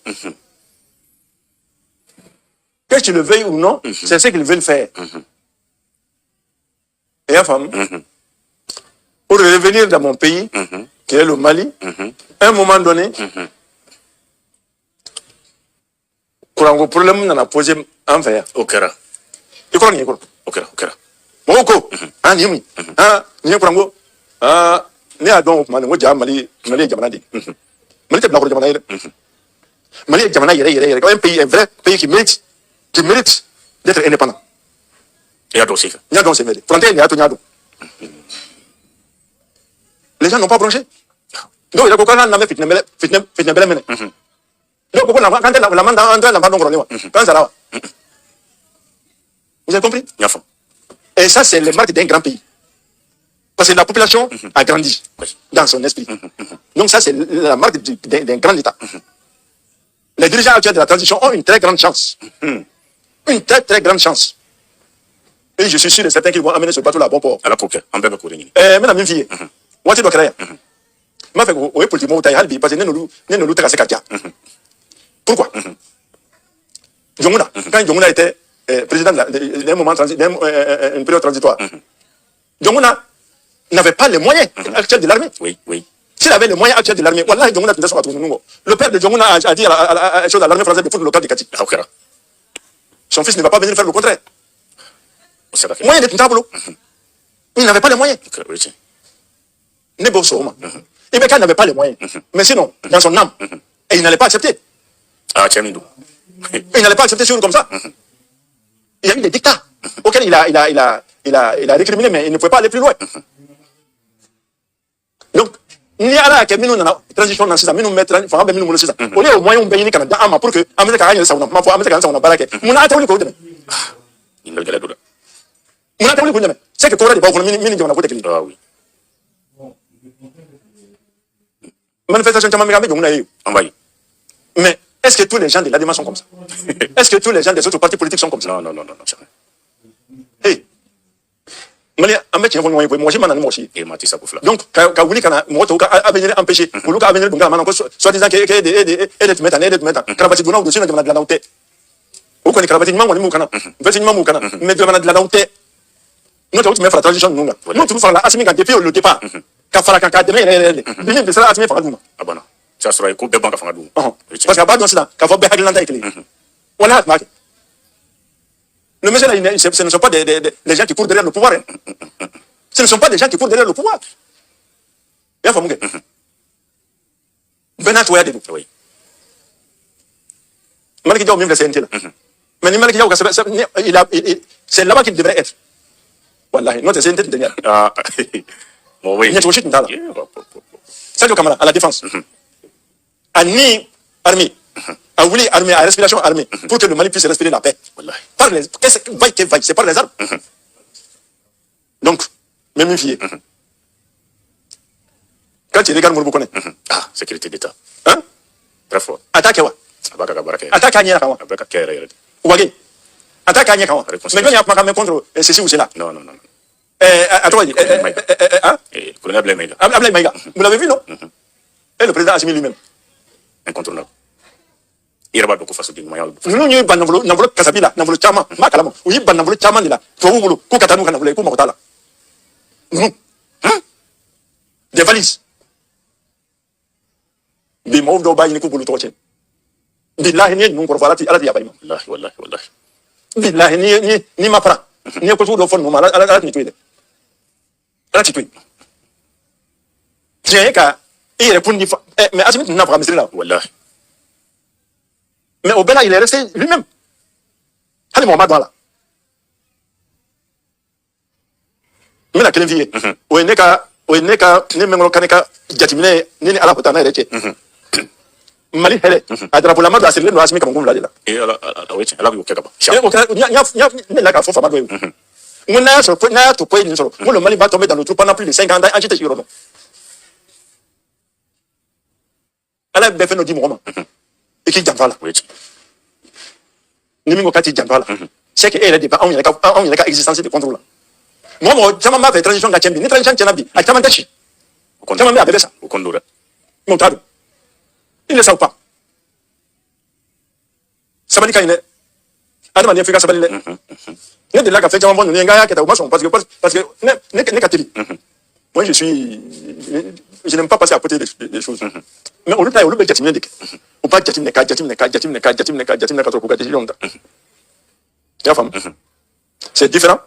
Que tu le veuilles ou non, c'est ce qu'ils veulent faire. Et la femme, pour revenir dans mon pays, qui est le Mali, à un moment donné, pour un problème, on a posé un verre. Okera. Tu connais quoi? Okera. Moko, ah, ni ah, ni quoi? Ah, ni à donc, Mali, Mali, Jamanadi. Mali, c'est la Jamanadi. Mali, Jamanadi, un pays, un vrai pays qui mérite d'être indépendant. Il y a dossier. Il y a donc c'est frontière, il y a tout. Les gens n'ont pas branché. Donc, il y a quelqu'un qui a fait fitne belle. Donc, quand la main dans la main, quand ça va. Vous avez compris? Et ça, c'est le marque d'un grand pays. Parce que la population a grandi dans son esprit. Donc, ça, c'est la marque d'un grand État. Les dirigeants actuels de la transition ont une très grande chance. Une très, très grande chance. Et je suis sûr et certain qu'ils vont amener ce bateau là à bon port. À la poker, en bébé courir. Mais la même fille, moi, tu dois créer. Ma fait, oui, pour le moment, parce que nous tracer Katia. Pourquoi? Jonguna, quand Jonguna était président d'un moment une période transitoire, Jonguna n'avait pas les moyens actuels de l'armée. Oui. S'il avait les moyens actuels de l'armée, voilà, Jonguna le père de Jonguna a dit à l'armée française de foutre le camp de Kati. Son fils ne va pas venir faire le contraire. Moyen d'être tableau. Il n'avait pas les moyens. Ibeka n'avait pas les moyens. Mais sinon, dans son âme, et il n'allait pas accepter. Il n'allait pas accepter sur comme ça. Il y a eu des dictats auxquels il a récriminé, mais il ne pouvait pas aller plus loin. Donc, il y a là que nous avons transition dans 6 ans, nous mettons, il faut avoir nous 6 ans. On est au moyen où on Canada, pour que Amérique a gagné ça, on a baraqué. On a attendu le code. C'est que Corée, on a voté. Ah oui. Manifestation, mais est-ce que tous les gens de l'ADEMA sont comme ça? Est-ce que tous les gens des autres partis politiques sont comme ça? Non. Hey, donc, quand vous dites qu'on a venir empêcher, vous l'avez venir donc soit disant que est mettre Kravati Bouna ou dessus de la nauté. Vous connaissez Kravati Mamou Moukana, Vetin Mamoukana, mais de la nauté. Nous avons fait la transition, nous avons fait la assimi depuis le départ. Quand il faut la demain, il sera assimi par nous. Ah bon, ça sera un coup de banque à Fangadou. Parce qu'à part de cela, quand il faut bien regarder voilà, le monsieur là, ce ne sont pas des gens qui courent derrière le pouvoir. Ce ne sont pas des gens qui courent derrière le pouvoir. Il faut que Benat Ouya Debou. Oui. Maliki Diaw, même la CNT là. Mais Maliki Diaw, c'est là-bas qu'il devrait être. wallahi non c'est une dernière Ah, bon, oui. il y a tout shit ndala Yeah, Sadio Camara à la défense ani armée a voulu armée à respiration armée pour que le Mali puisse respirer la paix wallahi. par les qu'est-ce que vaille c'est par les armes donc même une fille quand tu regardes Mourbou connaît Ah, sécurité d'État. hein Très fort. attaque wa Abaka Baraka. attaque anya kawa Abaka Kere. wage attaque anya kawa mais quand il y a pas contre ceci ou cela Non, non, non. attends hein Colonel Blemaïga. Ablaye Maïga vous l'avez vu non et le président Assimi lui-même Incontournable. Il y a pas beaucoup de façons de moyens. nous n'y ban navolo kasabila navolo chama makalamo oui ban navolo chama de la to wulu ko katanu kana volo ko makotala des valises bi mo do bayini ko bulu to chen billahi ni nun ko falati ala ya bayima Wallahi, wallahi, wallahi. billahi ni ma pra ni ko to fon mo ala ni tuide ala ti tuide tiens ka il répond mais Assimi n'a pas misri là Wallahi. mais au Bénin il est resté lui-même hali Mohamed wala mina kelen fi ye o ye ne ka ne mengolo kaneka jatimine ni ala kota na yɛrɛ cɛ Mali hɛrɛ a drapeau lama do a sirilen do Assimi Kamakun fila de la Et alors, oui, alors, il y a o kɛra ne la k'a fɔ faama dɔ ye n ko n'a y'a to poye nin sɔrɔ n ko le Mali va tomber dans le trou pendant plus de 5 ans an si tɛ si yɔrɔ dɔn ala bɛɛ fɛn dɔ di mɔgɔ ma i k'i janto a la Oui. ni min ko k'a t'i janto a la c'est que e yɛrɛ de bɛ anw yɛrɛ ka existence de contre la mɔgɔ caman b'a fɛ transition ka tiɲɛ bi ni transition tiɲɛna bi a caman tɛ si caman bɛ a bɛɛ bɛ sa Au Condora. mais o t'a dɔn il ne savent pas sabali ka ɲi dɛ adamaden f'i ka sabali dɛ ne delila ka fɛn caman fɔ ninnu ye n k'a y'a kɛ tan u ma sɔn parce que ne ka teli moi je n'aime pas passer à côté des choses mais olu ta ye olu bɛ jateminɛ de kɛ u b'a jateminɛ ka sɔrɔ k'u ka décision ta i y'a faamu c'est différent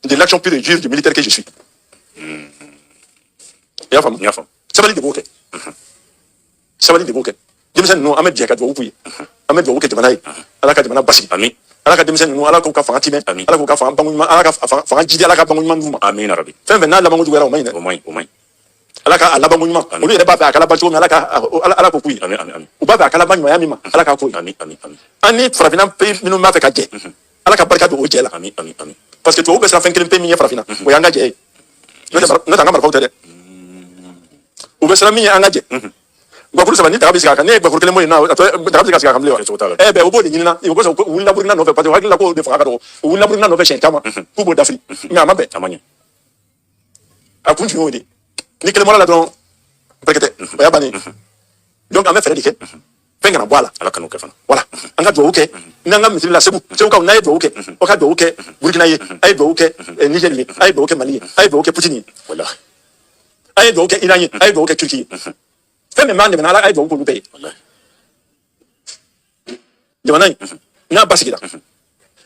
de l'action pure et dure du militaire que je suis i y'a faamu sabali de b'o kɛ sabali de b'o kɛ denmisɛn ninnu an bɛ jɛ ka duwawu k'u ye an bɛ duwawu kɛ jamana ye ala ka jamana basigi Amin. ala ka denmisɛn ninnu ala k'u ka fanga timɛ Amin. ala k'u ka fanga bangun ɲuman ala ka fanga jidi ala ka bangun ɲuman d'u ma Amin, Arabi. fɛn fɛn n'a labanko juguyara o ma ɲi dɛ Au moins. ala ka a labanko ɲuman olu yɛrɛ b'a fɛ a ka laban cogo min ala k'o k'u ye Amin, amin. u b'a fɛ a ka laban ɲumanya min ma ala k'a k'o ye Amin. an ni farafinna pays minnu b'a fɛ ka jɛ ala ka barika don o jɛ la Amin. parce que tubabu bɛ siran fɛn kelen pe min ye farafinna o y'an ka jɛ ye n'o tɛ an ka marifaw tɛ dɛ u bɛ siran min ye an ka jɛ gwakuru saba ni daga bɛ sigi a kan ne ye gwakuru kelen bɔ yen na daga bɛ se ka sigi a kan bilen wa bɛn o b'o de ɲinina o kosɔn u wulila burukina nɔfɛ parce que u hakili la k'o de fanga ka dɔgɔ u wulila burukina nɔfɛ siɲɛ caman k'u b'o dafiri mais a ma bɛn a kun tun y'o de ni kelen bɔra la dɔrɔn bɛrɛkɛtɛ o y'a bannen donc an bɛ fɛɛrɛ de kɛ fɛn kana bɔ a la Ala kan'o kɛ fana. voilà an ka duwawu kɛ n'an ka misiri la segukaw n'a ye duwawu kɛ aw ka duwawu kɛ burukina ye a ye duwawu kɛ nigɛri ye a ye duwawu kɛ mali ye a ye duwawu kɛ putini ye Wallahi. a ye duwawu kɛ iran ye a ye duwawu kɛ turki ye fɛn min b'an dɛmɛ ala a ye duwawu k'olu bɛɛ ye Wallahi. jamana in n'a basigira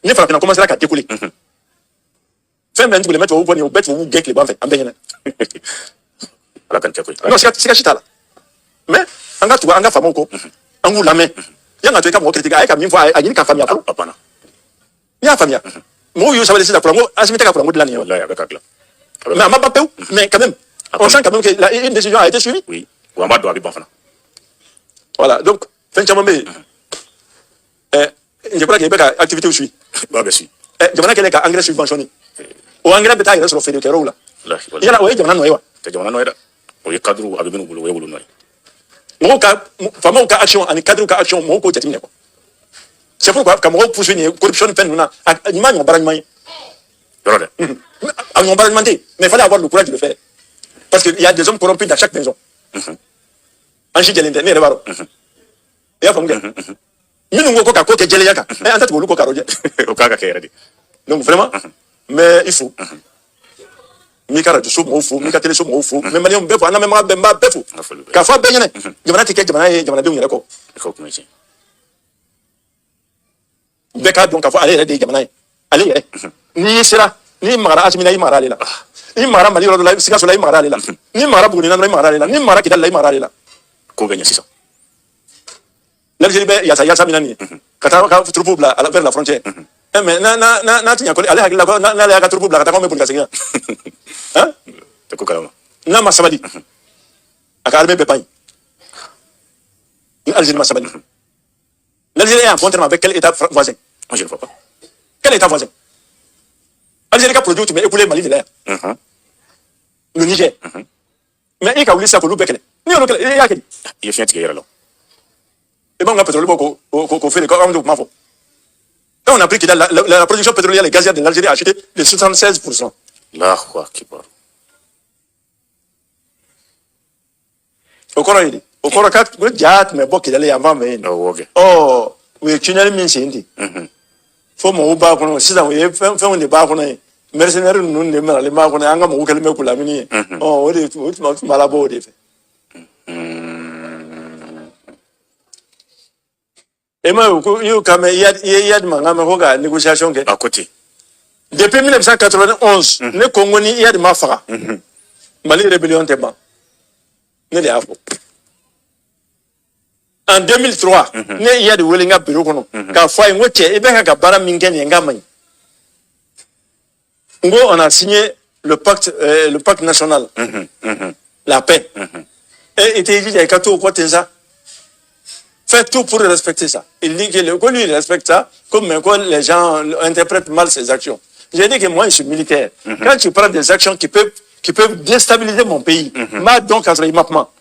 ni farafinna commencera ka décoller fɛn bɛɛ tugulen bɛ tubabu bɔ nin ye u bɛɛ tubabu gɛn tile b'an fɛ an bɛɛ ɲɛna Ala kan tɛ koyi. non siga si t'a la mais an ka tugu an ka faamaw kɔ an k'u lamɛn yan'a to i ka mɔgɔ critique a ye ka min fɔ a ɲini k'a faamuya fɔlɔ A banna. n'i y'a faamuya mɔgɔw y'u sabali sisan kuranko Assimi tɛ ka kuranko dilan nin ye wa Wallahi, a bɛ ka dilan. mais a ma ban pewu mais quand même on sent quand même que une décision a été suivie Oui. Wa an b'a dɔn a bɛ ban fana. voilà donc fɛn caman bɛ yen je crois que i bɛ ka activité suivre Ba bɛ si. jamana kɛlen ka engrais subventionné o engrais bɛ taa yɛrɛ sɔrɔ feerekɛyɔrɔw la Wallahi. yala o ye jamana nɔ ye wa Tɛ jamana nɔ ye dɛ. O ye cadre a bɛ minnu bolo o ye wolo nɔ ye. mɔgɔw ka faamaw ka action ani cadrew ka action mɔgɔw k'o jateminɛ quoi c'est pourquoi ka mɔgɔw poursuivre nin ye corruption ni fɛn ninnu na a ɲuman ɲɔgɔn baara ɲuman ye Yɔrɔ dɛ. a ɲɔgɔn baara ɲuman tɛ yen mais il fallait avoir le courage de le faire parce que il y a des hommes corrompus dans chaque maison an si jɛlen tɛ ne yɛrɛ b'a dɔn i y'a faamu kɛ minnu ko ko ka ko kɛ jɛlenya kan an tɛ tugu olu kɔ ka rɔjɛ O k'a ka kɛ yɛrɛ de. donc vraiment mais il faut n'i ka radio so mɔgɔw fo n'i ka télé so mɔgɔw fo mais maliyɛnw bɛɛ fo an lamɛnbaga bɛɛ n b'a bɛɛ fo N ka foli bɛ. k'a fɔ a bɛɛ ɲɛna jamana tɛ kɛ jamana ye jamanadenw yɛrɛ kɔ I ka o kuma ye tiɲɛ. bɛɛ k'a dɔn k'a fɔ ale yɛrɛ de ye jamana ye ale yɛrɛ n'i sera n'i magara Assimi la i magara ale la n'i magara Mali yɔrɔ dɔ la Sikaso la i magara ale la n'i magara Buguni dɔrɔn i magara ale la n'i magara Kidali la i magara ale la Ko bɛ ɲɛ sisan. l'Algérie bɛ yasa min na nin ye ka taa ka troupeau bila vers la frontière mais na tinya ko ale hakila ko na le ka turbu bla ka ta ko me pour ka segin hein te ko kalama na masabadi aka armée be pay l'Algérie masabadi l'Algérie est en contrat avec quel état voisin? Moi je ne vois pas. Quel état voisin? Algérie a produit mais écoulé Mali de l'air le Niger mais il a voulu ça pour nous bekele ni on il y a que il fait tirer là et bon on a pétrole qu'on fait les comme nous mafo quand on a pris que la production pétrolière et gazière de l'Algérie a acheté de 76%. là quoi qui parle au Koro kat go jat mais bon qu'il allait avant mais oh OK oh oui tunnel min sindi fo mo ba ko no sisa we fe on ba ko no mercenaire nous ne mala le ma ko no anga mo ko le me kula mini oh ode tu mala bo de fe et moi yo comme il y a de manga me ko ga négociation ke à côté depuis 1991 ne Congo ni il y a de mafara Mali rébellion te ba ne le afo en 2003 ne il y a de welinga bureau kono ka foi ngoche e be ka bara mingene ngamay ngo on a signé le pacte national la paix et était dit à kato ko tenza fait tout pour respecter ça il dit que lui il respecte ça comme les gens interprètent mal ses actions. J'ai dit que moi je suis militaire quand tu prends des actions qui peuvent déstabiliser mon pays ma donc entre imapement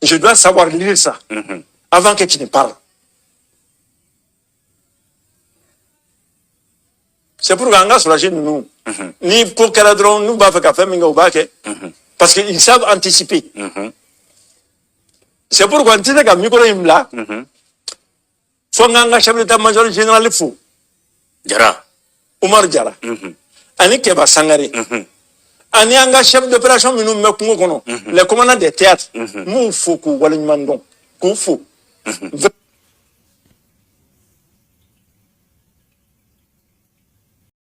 je dois savoir lire ça avant que tu ne parles. C'est pour qu'on soulager nous. Ni pour qu'elle nous va faire café minga ou baké parce qu'ils savent anticiper. C'est pourquoi tu sais que micro imla faut nganga chef d'état-major général fou Jara Omar Jara ani Keba Sangare ani anga chef d'opération minu me kungo kono le commandant des théâtres mu fou ku walinyman don ku fou